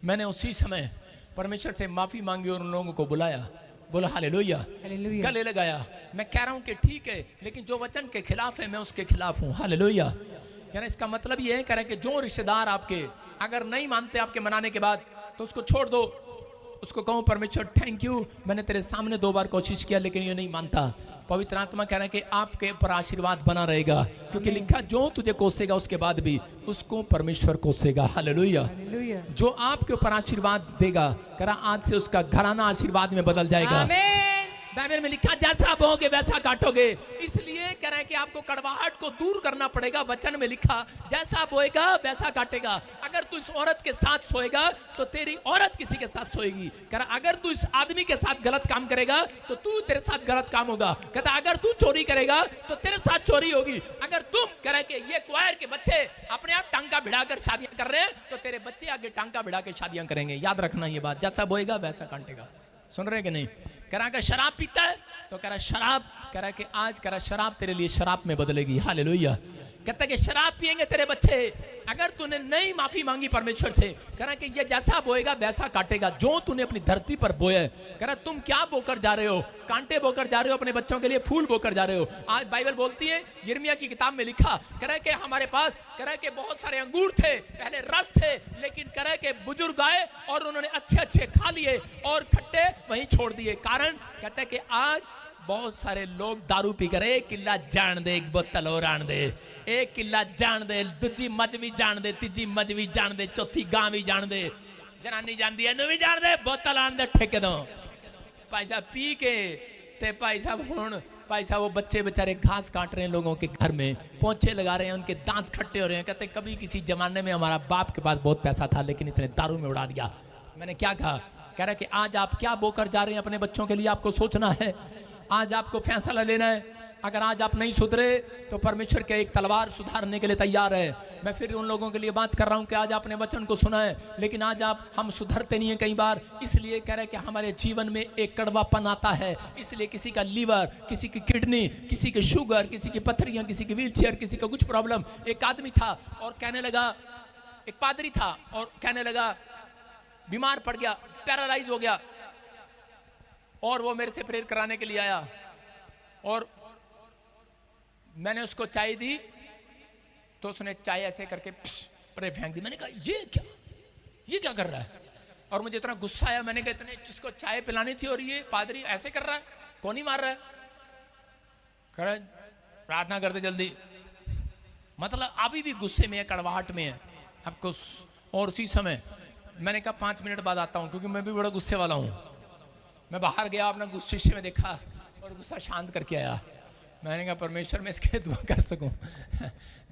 मैंने उसी समय परमेश्वर से माफी मांगी और उन लोगों को बुलाया, बोला हालेलुया, गले लगाया। मैं कह रहा हूं कि ठीक है, लेकिन जो वचन के खिलाफ है मैं उसके खिलाफ हूं। हालेलुया। कह रहे इसका मतलब ये है, कह रहे कि जो रिश्तेदार आपके अगर नहीं मानते आपके मनाने के बाद, तो उसको छोड़ दो, उसको कहो परमेश्वर थैंक यू, मैंने तेरे सामने 2 बार कोशिश किया लेकिन ये नहीं मानता। पवित्र आत्मा कह रहा है कि आपके ऊपर आशीर्वाद बना रहेगा, क्योंकि लिखा जो तुझे कोसेगा उसके बाद भी उसको परमेश्वर कोसेगा। हालेलुया। जो आपके ऊपर आशीर्वाद देगा, कह रहा आज से उसका घराना आशीर्वाद में बदल जाएगा। बाइबल में लिखा जैसा बोओगे वैसा काटोगे। इसलिए कह रहे हैं कि आपको कड़वाहट को दूर करना पड़ेगा। वचन में लिखा जैसा बोएगा वैसा काटेगा। अगर तू इस औरत के साथ सोएगा तो तेरी औरत किसी के साथ सोएगी। कह रहा अगर तू इस आदमी के साथ गलत काम करेगा तो तू तेरे साथ गलत काम होगा। कहता अगर तू चोरी करेगा तो तेरे साथ चोरी होगी। अगर तुम कह रहे कि ये क्वायर के बच्चे अपने आप टांका भिड़ाकर शादियां कर रहे हैं तो तेरे बच्चे आगे टांका भिड़ा के शादियां करेंगे। याद रखना ये बात, जैसा बोएगा वैसा काटेगा। सुन रहे कि नहीं? कह रहा शराब पीता है तो कह रहा शराब, कह रहा कि आज कह रहा शराब तेरे लिए शराब में बदलेगी। हालेलुया। कहता है कि शराब पिएंगे तेरे बच्चे अगर तूने नहीं माफी मांगी परमेश्वर से। कह रहा कि ये जैसा बोएगा वैसा काटेगा। जो तूने अपनी धरती पर बोया, कह रहा तुम क्या बोकर जा रहे हो? कांटे बोकर जा रहे हो, अपने बच्चों के लिए फूल बोकर जा रहे हो। आज बाइबल बोलती है, यिर्मयाह की किताब में लिखा, कह रहा है कि हमारे पास कह रहा है कि बहुत सारे अंगूर थे, पहले रस थे, लेकिन कह रहा है कि बुजुर्ग आए और उन्होंने अच्छे अच्छे खा लिए और खट्टे वहीं छोड़ दिए। कारण कहते हैं कि आज बहुत सारे लोग दारू पी कर एक किला जान दे, एक बोतल और आन दे, एक किला जान दे, दूजी मच भी जान दे, तीजी मच भी जान दे, चौथी गां भी जान दे, जनानी जानदी है नु भी जान दे, बोतल आन दे ठेके दो। भाई साहब पी के ते भाई साहब हुण भाई साहब वो बच्चे बेचारे घास काट रहे हैं लोगों के घर में, पोंछे लगा रहे हैं, उनके दांत खट्टे हो रहे हैं। कहते कभी किसी जमाने में हमारा बाप के पास बहुत पैसा था लेकिन इसने दारू में उड़ा दिया। मैंने क्या कहा? कह रहा है कि आज आप क्या बोकर जा रहे हैं अपने बच्चों के लिए, आपको सोचना है। आज आपको फैसला लेना है। अगर आज आप नहीं सुधरे तो परमेश्वर के एक तलवार सुधारने के लिए तैयार है। मैं फिर उन लोगों के लिए बात कर रहा हूं कि आज आपने वचन को सुना है लेकिन आज हम सुधरते नहीं है कई बार। इसलिए कह रहे हैं कि हमारे जीवन में एक कड़वापन आता है। इसलिए किसी का लीवर, किसी की किडनी, किसी की शुगर, किसी की पथरियां, किसी की व्हीलचेयर, किसी का कुछ प्रॉब्लम। एक आदमी था और कहने लगा, एक पादरी था और कहने लगा बीमार पड़ गया, पैरालाइज हो गया, और वो मेरे से प्रेयर कराने के लिए आया और मैंने उसको चाय दी तो उसने चाय ऐसे करके प्रे फेंक दी। मैंने कहा ये क्या कर रहा है? और मुझे इतना गुस्सा आया। मैंने कहा इतने जिसको चाय पिलानी थी और ये पादरी ऐसे कर रहा है, कौन ही मार रहा है? कह रहा है प्रार्थना कर दे जल्दी। मतलब अभी भी गुस्से में है, कड़वाहट में है आपको। और उसी समय मैंने कहा 5 मिनट बाद आता हूं, क्योंकि मैं भी बड़ा गुस्से वाला हूं। मैं बाहर गया, अपना गुस्से में देखा और गुस्सा शांत करके आया। मैंने कहा परमेश्वर मैं इसके दुआ कर सकूं।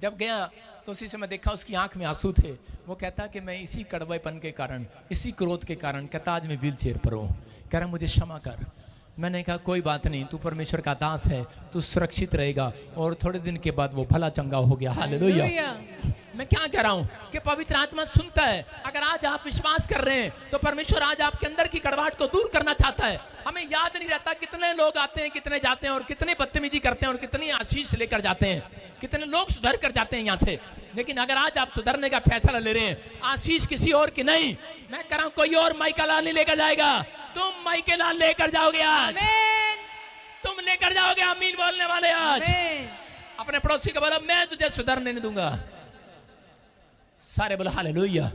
जब गया तो उसी समय देखा उसकी आंख में आंसू थे। वो कहता कि मैं इसी कड़वेपन के कारण, इसी क्रोध के कारण, कहता आज मैं व्हील चेयर पर हूँ, कह रहा मुझे क्षमा कर। मैंने कहा कोई बात नहीं, तू परमेश्वर का दास है, तू सुरक्षित रहेगा। और थोड़े दिन के बाद वो भला चंगा हो गया। हालेलुया। मैं क्या कह रहा हूं कि पवित्र आत्मा सुनता है। अगर आज आप विश्वास कर रहे हैं तो परमेश्वर आज आपके अंदर की कड़वाहट को दूर करना चाहता है। हमें याद नहीं रहता कितने लोग आते हैं, कितने जाते हैं, और कितने बदतमीजी करते हैं, और कितनी आशीष लेकर जाते हैं, कितने लोग सुधर कर जाते हैं यहाँ से। लेकिन अगर आज आप सुधरने का फैसला ले रहे हैं, आशीष किसी और की नहीं, मैं कह रहा हूं कोई और माइका लाल नहीं लेकर जाएगा, तुम माइके लाल लेकर जाओगे। आज तुम लेकर जाओगे। आमीन बोलने वाले आज अपने पड़ोसी को बोलो मैं तुझे सुधरने नहीं दूंगा। सारे बोलो हालेलुया।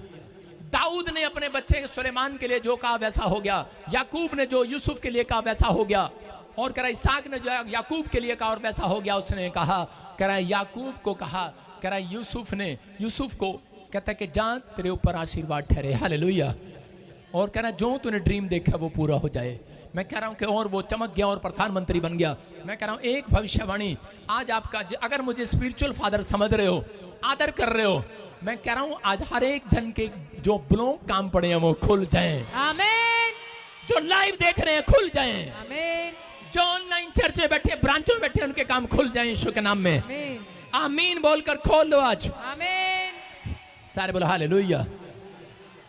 दाऊद ने अपने बच्चे सुलेमान के लिए जो कहा वैसा हो गया। याकूब ने जो यूसुफ के लिए कहा वैसा हो गया। और कह रहा इसाक ने जो याकूब के लिए कहा और वैसा हो गया। उसने कहा, कह रहा याकूब को कहा, कह रहा यूसुफ ने यूसुफ को कहता कि जान तेरे ऊपर आशीर्वाद ठहरे। हालेलुया। और कह रहा जो तूने ड्रीम देखा वो पूरा हो जाए। मैं कह रहा हूं कि और वो चमक गया और प्रधानमंत्री बन गया। मैं कह रहा हूं एक भविष्यवाणी आज आपका, अगर मुझे स्पिरिचुअल फादर समझ रहे हो, आदर कर रहे हो, मैं कह रहा हूं आज हर एक जन के जो ब्लॉक काम पड़े हैं वो खुल जाएं। आमीन। जो लाइव देख रहे हैं खुल जाएं। आमीन। जो ऑनलाइन चर्च में बैठे, ब्रांचों में बैठे, उनके काम खुल जाएं यीशु के नाम में। आमीन। आमीन बोलकर खोल लो आज। आमीन। सारे बोलो हालेलुया।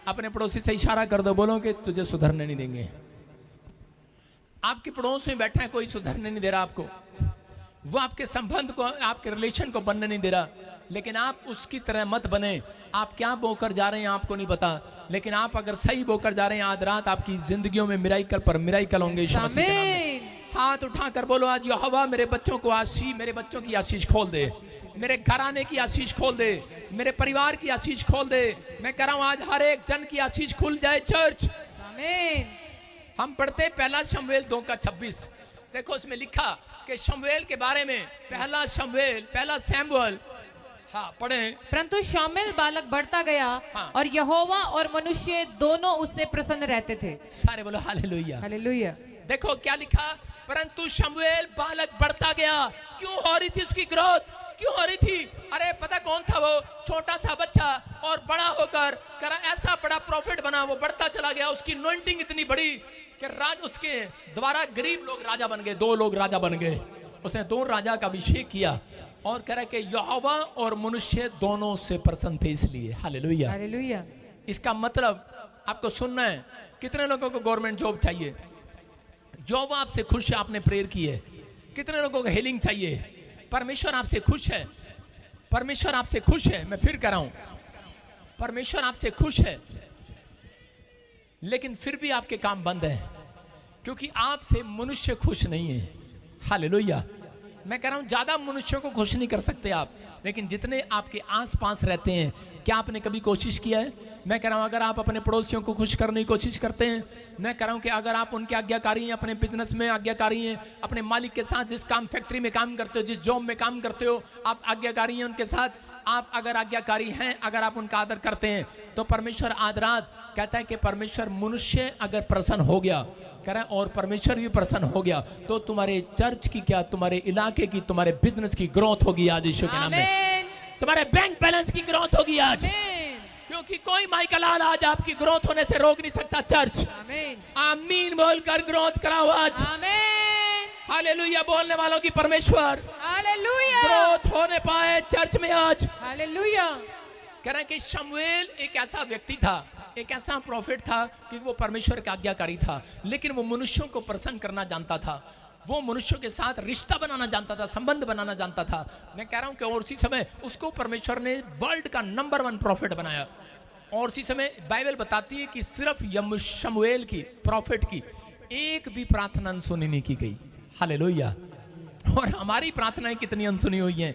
अपने पड़ोसी से इशारा कर दो, बोलो कि तुझे सुधरने नहीं देंगे। आपके पड़ोस में बैठा है, कोई सुधरने नहीं दे रहा आपको, वो आपके संबंध को, आपके रिलेशन को बनने नहीं दे रहा, लेकिन आप उसकी तरह मत बने। आप क्या बोकर जा रहे हैं आपको नहीं पता, लेकिन आप अगर सही बोकर जा रहे हैं, आज रात आपकी जिंदगियों में मिराइकल पर मिराइकल होंगे यीशु मसीह के नाम में। हाथ उठाकर बोलो आज, यहोवा मेरे बच्चों को आशीष, मेरे बच्चों की आशीष खोल दे, मेरे घराने की आशीष खोल दे, मेरे परिवार की आशीष खोल दे। मैं कह रहा हूं आज हर एक जन की आशीष खुल जाए चर्च। आमीन। हम पढ़ते पहला शमूएल 2:26। देखो उसमें लिखा कि शमूएल के बारे में, पहला सैमुएल, हाँ पढ़े। परंतु शामुएल बालक बढ़ता गया, हाँ। और यहोवा और मनुष्य दोनों उससे प्रसन्न रहते थे। सारे बोलो हालेलुया। हालेलुया। देखो क्या लिखा, परंतु शमूएल बालक बढ़ता गया। क्यों हो रही थी उसकी ग्रोथ, क्यों हो रही थी? अरे पता कौन था वो? छोटा सा बच्चा, और बड़ा होकर करा ऐसा बड़ा प्रॉफिट बना, वो बढ़ता चला गया। उसकी अनॉइंटिंग इतनी बड़ी कि राज उसके द्वारा गरीब लोग राजा बन गए, 2 लोग राजा बन गए। उसने 2 राजा का अभिषेक किया, और कह रहा कि यहोवा और मनुष्य दोनों से प्रसन्न थे इसलिए। हालेलुया। हालेलुया। इसका मतलब आपको सुनना है, कितने लोगों को गवर्नमेंट जॉब चाहिए? जॉब आपसे खुश है, आपने प्रेयर की है। कितने लोगों को हीलिंग चाहिए? परमेश्वर आपसे खुश है, परमेश्वर आपसे खुश है। मैं फिर कह रहा हूं, परमेश्वर आपसे खुश है, लेकिन फिर भी आपके काम बंद है, क्योंकि आपसे मनुष्य खुश नहीं है। हालेलुया। मैं कह रहा हूं ज्यादा मनुष्यों को खुश नहीं कर सकते आप, लेकिन जितने आपके आसपास रहते हैं, क्या आपने कभी कोशिश किया है? मैं कह रहा हूं अगर आप अपने पड़ोसियों को खुश करने की कोशिश करते हैं, मैं कह रहा हूं कि अगर आप उनके आज्ञाकारी हैं, अपने बिजनेस में आज्ञाकारी हैं, अपने मालिक के साथ जिस काम फैक्ट्री में काम करते हो, जिस जॉब में काम करते हो, आप आज्ञाकारी हैं उनके साथ, आप अगर आज्ञाकारी हैं, अगर आप उनका आदर करते हैं, तो परमेश्वर आज रात कहता है कि परमेश्वर मनुष्य अगर प्रसन्न हो गया, कह रहा है, और परमेश्वर भी प्रसन्न हो गया, तो तुम्हारे चर्च की क्या, तुम्हारे इलाके की, तुम्हारे बिजनेस की ग्रोथ होगी आज यीशु के नाम में। तुम्हारे बैंक बैलेंस की ग्रोथ होगी आज, क्योंकि कोई माइकल आज आपकी ग्रोथ होने से रोक नहीं सकता। चर्च आमीन बोलकर ग्रोथ कराओ आज। हालेलुया बोलने वालों की परमेश्वर हालेलुया ग्रोथ होने पाए चर्च में आज। हालेलुया। कह रहे हैं कि शमूएल एक ऐसा व्यक्ति था, एक ऐसा प्रॉफिट था कि वो परमेश्वर का आज्ञाकारी था, लेकिन वो मनुष्यों को प्रसन्न करना जानता था, वो मनुष्यों के साथ रिश्ता बनाना जानता था, संबंध बनाना जानता था। मैं कह रहा हूं कि और उसी समय उसको परमेश्वर ने वर्ल्ड का नंबर 1 प्रॉफिट बनाया। और उसी समय बाइबल बताती है कि सिर्फ शमूएल की, प्रॉफिट की, एक भी प्रार्थना अनसुनी नहीं की गई। हालेलुया। और हमारी प्रार्थनाएं कितनी अनसुनी हुई हैं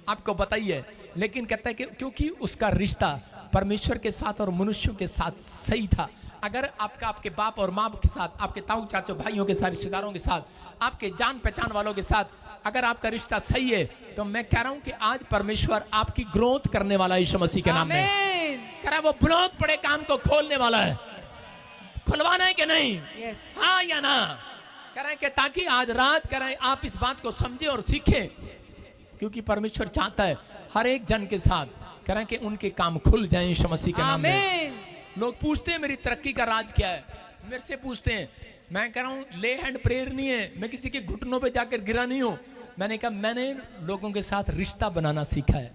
आपको बताइए, लेकिन कहता है कि क्योंकि उसका रिश्ता परमेश्वर के साथ और मनुष्यों के साथ सही था। अगर आपका आपके बाप और माँ के साथ, आपके ताऊ चाचो भाइयों के साथ, रिश्तेदारों के साथ, आपके जान पहचान वालों के साथ अगर आपका रिश्ता सही है, तो मैं कह रहा हूं कि आज परमेश्वर आपकी ग्रोथ करने वाला है यीशु मसीह के नाम में। कह रहा है वो ब्लॉक पड़े काम को खोलने वाला है। खुलवाना है कि नहीं? हाँ या ना? कह रहे हैं कि ताकि आज रात कह रहे हैं आप इस बात को समझे और सीखें, क्योंकि परमेश्वर चाहता है हर एक जन के साथ कह रहे हैं कि उनके काम खुल जाएं यीशु मसीह के नाम में। लोग पूछते हैं मेरी तरक्की का राज क्या है, मेरे से पूछते हैं। मैं कह रहा हूं ले हैंड प्रेयर नहीं है, मैं किसी के घुटनों पे जाकर गिरा नहीं हूं। मैंने कहा मैंने लोगों के साथ रिश्ता बनाना सीखा है।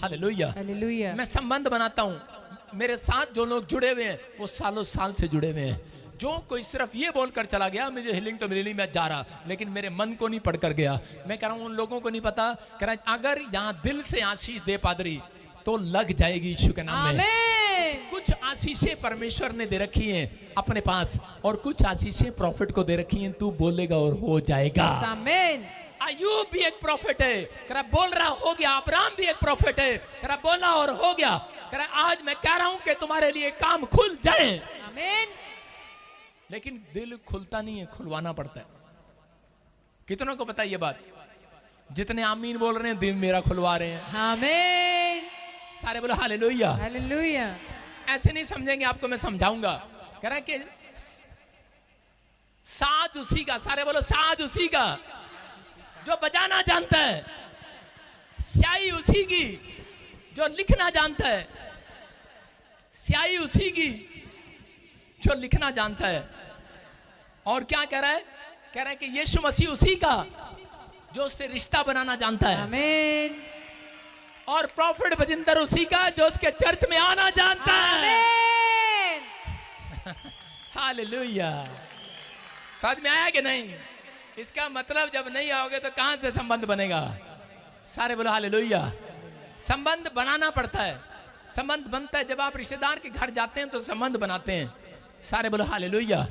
हालेलुया। हालेलुया। मैं संबंध बनाता हूं। मेरे साथ जो लोग जुड़े हुए हैं वो सालों साल से जुड़े हुए हैं। जो कोई सिर्फ ये बोलकर चला गया मुझे हीलिंग तो मिली नहीं, मैं जा रहा, लेकिन मेरे मन को नहीं पढ़कर गया। मैं कह रहा हूं उन लोगों को नहीं पता। कह रहा है अगर यहाँ दिल से आशीष दे पादरी तो लग जाएगी यीशु के नाम में। कुछ आशीषें परमेश्वर ने दे रखी हैं अपने पास, और कुछ आशीषें प्रॉफिट को दे रखी हैं। तू बोलेगा और हो जाएगा। आमीन। अय्यूब भी एक प्रॉफिट है, कह रहा बोल रहा हो गया। अब्राहम भी एक प्रॉफिट है, कह रहा बोला और हो गया। कह रहा आज मैं कह रहा हूं कि तुम्हारे लिए काम खुल जाए। आमीन। लेकिन दिल खुलता नहीं है, खुलवाना पड़ता है। कितनों को पता है ये बात? जितने आमीन बोल रहे हैं दिल मेरा खुलवा रहे हैं। आमीन। सारे बोलो हालेलुया। हालेलुया। ऐसे नहीं समझेंगे आपको, मैं समझाऊंगा। कह रहा है कि साज उसी का, सारे बोलो साज उसी का जो बजाना जानता है, स्याही उसी की जो लिखना जानता है, स्याही उसी की जो लिखना जानता है। और क्या कह रहा है? कह रहा है कि यीशु मसीह उसी का जो उससे रिश्ता बनाना जानता है। आमीन। और प्रॉफिट बजिंदर उसी का जो उसके चर्च में आना जानता है। हालेलुया। समझ में आया कि नहीं? इसका मतलब जब नहीं आओगे तो कहां से संबंध बनेगा? सारे बोलो हालेलुया। संबंध बनाना पड़ता है। संबंध बनता है जब आप रिश्तेदार के घर जाते हैं तो संबंध बनाते हैं। सारे बोलो हालेलुया।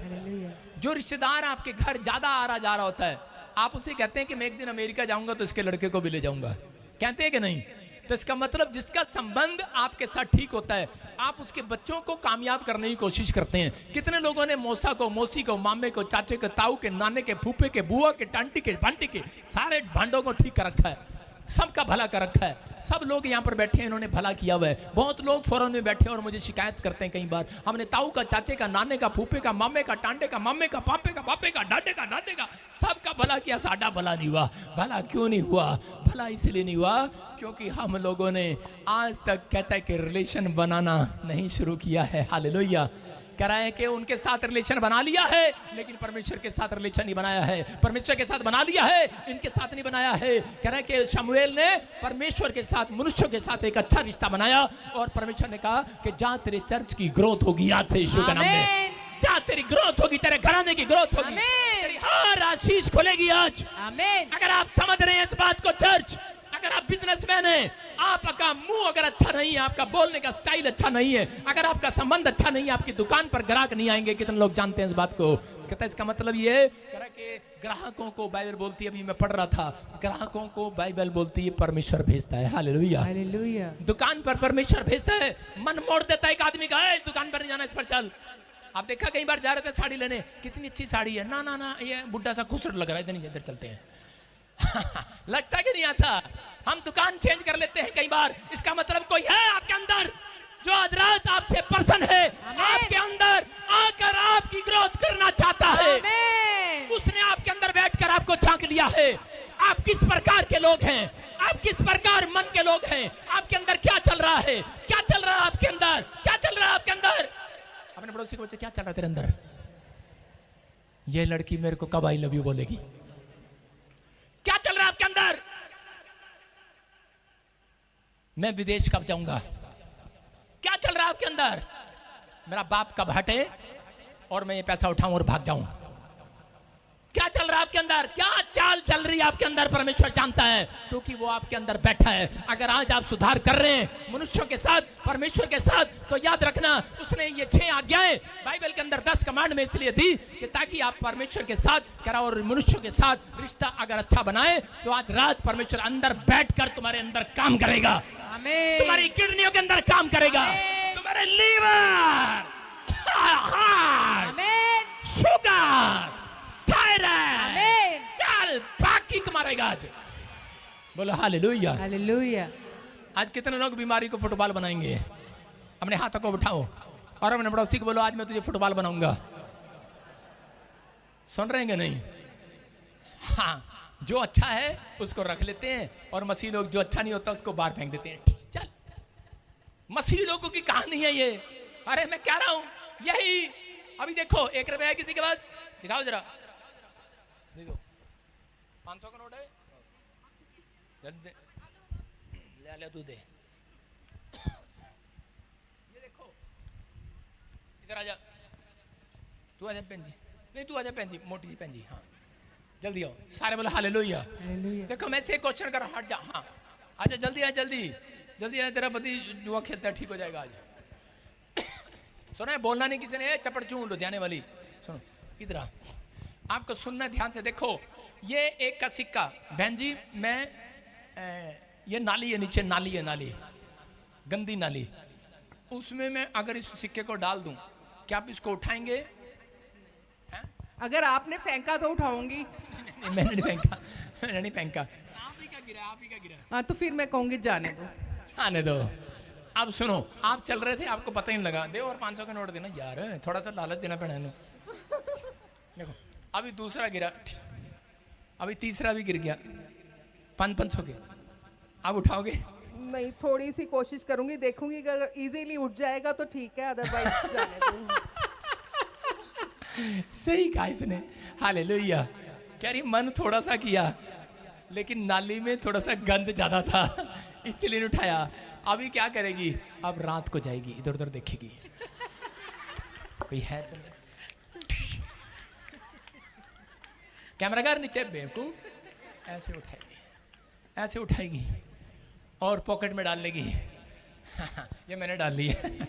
जो रिश्तेदार आपके घर ज्यादा आ रहा जा रहा होता है, आप उसे कहते हैं कि मैं एक दिन अमेरिका जाऊंगा तो इसके लड़के को भी ले जाऊंगा, कहते हैं कि नहीं? तो इसका मतलब जिसका संबंध आपके साथ ठीक होता है, आप उसके बच्चों को कामयाब करने की कोशिश करते हैं। कितने लोगों ने मौसा को, मौसी को, मामे को, चाचे के, ताऊ के, नाने के, फूफे के, बुआ के, टांटी के, भांटी के, सारे भांडों को ठीक कर रखा है, सबका भला कर रखा है। सब लोग यहाँ पर बैठे हैं, इन्होंने भला किया हुआ है। बहुत लोग फॉरेन में बैठे हैं और मुझे शिकायत करते हैं कई बार, हमने ताऊ का, चाचे का, नाने का, फूफे का, मामे का, टांटे का, मामे का, पापे का, बापे का, डाटे का, दादे का, सबका भला किया, साडा भला नहीं हुआ। भला क्यों नहीं हुआ? भला इसलिए नहीं हुआ क्योंकि हम लोगों ने आज तक कहता है कि रिलेशन बनाना नहीं शुरू किया है। हालेलुया। कह रहा है कि उनके साथ रिलेशन बना लिया है लेकिन परमेश्वर के साथ रिलेशन नहीं बनाया है। परमेश्वर के साथ बना लिया है, इनके साथ नहीं बनाया है। कह रहा है कि शमूएल ने परमेश्वर के साथ, मनुष्यों के साथ एक अच्छा रिश्ता बनाया और परमेश्वर ने कहा कि जा तेरे चर्च की ग्रोथ होगी आज से यीशु के नाम में। जा तेरी ग्रोथ होगी, तेरे घराने की ग्रोथ होगी, तेरी हर आशीष खुलेगी आज। अगर आप समझ रहे हैं इस बात को चर्च, अगर आप बिजनेसमैन हैं, आपका मुंह अगर अच्छा नहीं है, आपका बोलने का स्टाइल अच्छा नहीं है, अगर आपका संबंध अच्छा नहीं है, आपकी दुकान पर ग्राहक नहीं आएंगे। कितने लोग जानते हैं इस बात को? कहता है इसका मतलब ये कि ग्राहकों को बाइबल बोलती है, अभी मैं पढ़ रहा था, ग्राहकों को बाइबल बोलती है परमेश्वर भेजता है। Hallelujah, hallelujah. दुकान पर परमेश्वर भेजता है, मन मोड़ देता है एक आदमी का, इस दुकान पर नहीं जाना, इस पर चल। आप देखा कई बार जा रहे थे साड़ी लेने, कितनी अच्छी साड़ी है, ना ना ना ये बुढ़ा सा खुसट लग रहा है, इधर चलते हैं। लगता है कि नहीं ऐसा? हम दुकान चेंज कर लेते हैं कई बार। इसका मतलब कोई है आपके अंदर जो आज रात आपसे पर्सन है, आपके अंदर आकर आपकी ग्रोथ करना चाहता है। उसने आपके अंदर बैठकर आपको झांक लिया है। आप किस प्रकार के लोग हैं, आप किस प्रकार मन के लोग हैं, आपके अंदर क्या चल रहा है, क्या चल रहा है आपके अंदर, क्या चल रहा है आपके अंदर? अपने पड़ोसी को पूछे क्या चल रहा है तेरे अंदर? ये लड़की मेरे को कब आई लव यू बोलेगी? क्या चल रहा है आपके अंदर? मैं विदेश कब जाऊंगा? क्या चल रहा है आपके अंदर? मेरा बाप कब हटे और मैं ये पैसा उठाऊं और भाग जाऊं? क्या चल रहा है आपके अंदर? क्या चाल चल रही है आपके अंदर? परमेश्वर जानता है क्योंकि वो आपके अंदर बैठा है। अगर आज आप सुधार कर रहे हैं मनुष्यों के साथ, परमेश्वर के साथ, तो याद रखना उसने ये 6 आज्ञाएं बाइबल के अंदर 10 कमांड में इसलिए दी कि ताकि आप परमेश्वर के साथ करा और मनुष्यों के साथ रिश्ता अगर अच्छा बनाए तो आज रात परमेश्वर अंदर बैठकर तुम्हारे अंदर काम करेगा। तुम्हारी किडनियों के अंदर काम करेगा, तुम्हारे लीवर, हार्ट, शुगर, चल बाकी कमाएगा आज। बोलो हालेलुया, हालेलुया। आज कितने लोग बीमारी को फुटबॉल बनाएंगे? अपने हाथों को उठाओ और अपने पड़ोसी को बोलो आज मैं तुझे फुटबॉल बनाऊंगा। सुन रहे हैं कि नहीं? हाँ, जो अच्छा है उसको रख लेते हैं और मसीह लोग जो अच्छा नहीं होता उसको बाहर फेंक देते हैं। चल, मसीह लोगों की कहानी है ये। अरे मैं कह रहा हूं यही। अभी देखो 1 रुपया है किसी के पास, दिखाओ जरा, दे दो। 500 का नोट है, ले ले तू दे। ये देखो, इधर आजा, तू आजा बहन जी, नहीं तू आजा बहन जी, मोटी सी बहन जी, हाँ जल्दी आओ। सारे बोलो हालेलुया। देखो मैं से क्वेश्चन कर, हट जा, हाँ आजा जल्दी, आ जल्दी जल्दी आ, तेरा पति जुआ खेलता है, ठीक हो जाएगा आज। सुना है बोलना नहीं किसी ने, चपड़ चूं लुधियाने वाली। सुनो इधर आ, आपको सुनना ध्यान से। देखो ये 1 का सिक्का, बहन जी मैं ये नाली है, नीचे नाली है, नाली गंदी नाली, उसमें मैं अगर इस सिक्के को डाल दूं क्या आप इसको उठाएंगे? अगर आपने फेंका तो उठाऊंगी। मैंने नहीं फेंका, मैंने नहीं फेंका, आप ही का गिरा, आप ही का गिरा। हाँ तो फिर मैं कहूंगी जाने दो, जाने दो। अब सुनो, आप चल रहे थे आपको पता ही नहीं लगा, दे और 500 का नोट देना यार, थोड़ा सा लालच देना पड़ा है। देखो अभी दूसरा गिरा, अभी तीसरा भी गिर गया, 500 के। आप उठाओगे? नहीं, थोड़ी सी कोशिश करूंगी, देखूंगी अगर इजीली उठ जाएगा तो ठीक है, अदरवाइज जाने दो। सही कहा इसने, हालेलुया। कह रही मन थोड़ा सा किया लेकिन नाली में थोड़ा सा गंद ज्यादा था इसलिए नहीं उठाया। अभी क्या करेगी? अब रात को जाएगी, इधर उधर देखेगी कोई है तो नहीं। कैमरागर नीचे, बेवकूफ। ऐसे उठाएगी, ऐसे उठाएगी और पॉकेट में डाल लेगी। ये मैंने डाल ली है।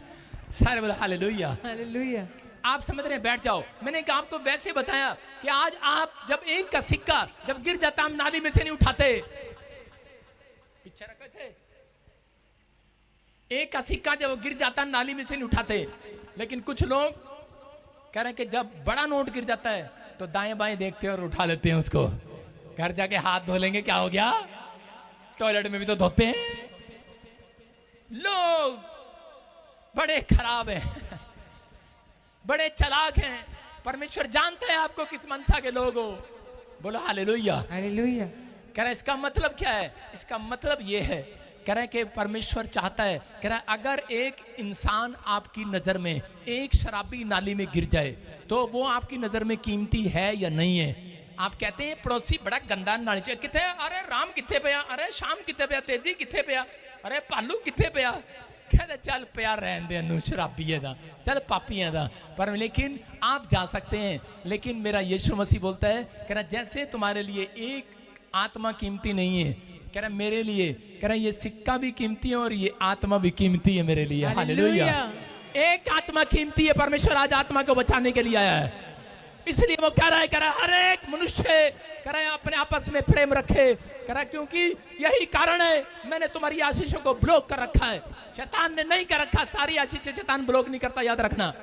सारे बोला हालेलुया। हालेलुया। आप समझ रहे हैं, बैठ जाओ। मैंने कहा आपको वैसे बताया कि आज आप जब एक का सिक्का जब गिर जाता हम नाली में से नहीं उठाते, पीछे रखो इसे। एक का सिक्का जब गिर जाता नाली में से नहीं उठाते, लेकिन कुछ लोग कह रहे हैं कि जब बड़ा नोट गिर जाता है तो दाएं बाएं देखते हैं और उठा लेते हैं उसको। घर जाके हाथ धो लेंगे, क्या हो गया, टॉयलेट में भी तो धोते हैं। लोग बड़े खराब हैं, बड़े चालाक हैं। परमेश्वर जानता है आपको किस मनसा के लोग हो। बोलो हालेलुया। हालेलुया। कह रहा है इसका मतलब क्या है? इसका मतलब ये है, कह रहा है कि परमेश्वर चाहता है, कह रहा है अगर एक इंसान आपकी नजर में एक शराबी नाली में गिर जाए तो वो आपकी नजर में कीमती है या नहीं है? आप कहते हैं पड़ोसी बड़ा गंदा नाली च किथे, अरे राम किथे पिया, अरे शाम किथे पिया, तेजी किथे पिया, अरे पालू किथे पिया। कहते चल प्यार रहन दे अनु शराबीए दा, चल पापियां दा। पर लेकिन आप जा सकते हैं, लेकिन मेरा यीशु मसीह बोलता है, कह रहा जैसे तुम्हारे लिए एक आत्मा कीमती नहीं है, कह रहा मेरे लिए, कह रहा ये सिक्का भी कीमती है और ये आत्मा भी कीमती है मेरे लिए। हालेलुया। एक आत्मा कीमती है। परमेश्वर आज आत्मा को बचाने के लिए आया है, इसलिए वो कह रहा है, कह रहा हर एक मनुष्य कह रहा है अपने आपस में प्रेम रखे, कह रहा क्योंकि यही कारण है मैंने तुम्हारी आशीषों को ब्लॉक कर रखा है। शैतान ने नहीं कर रखा, सारी आशीषें शैतान ब्लॉक नहीं करता, याद रखना।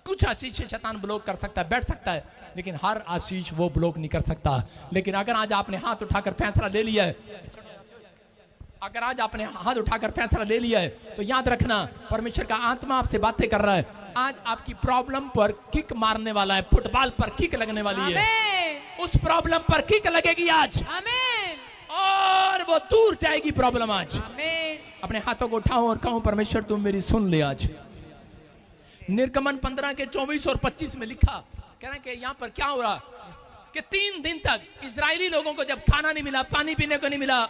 कुछ आशीषें शैतान ब्लॉक कर सकता है, बैठ सकता है, लेकिन हर आशीष वो ब्लॉक नहीं कर सकता। लेकिन अगर आज आपने हाथ उठाकर फैसला ले लिया है, अगर आज आपने हाथ उठाकर फैसला ले लिया है, तो याद रखना परमेश्वर का आत्मा आपसे बातें कर रहा है। आज आपकी प्रॉब्लम पर किक मारने वाला है, फुटबॉल पर किक लगने वाली है। उस प्रॉब्लम पर किक लगेगी आज, और वो दूर जाएगी प्रॉब्लम आज। अपने हाथों को उठाओ और कहो परमेश्वर तुम मेरी सुन ले आज। निर्गमन 15 के 24 और 25 में लिखा, कह रहे हैं कि यहाँ पर क्या हो रहा कि 3 दिन तक इजरायली लोगों को जब खाना नहीं मिला, पानी पीने को नहीं मिला,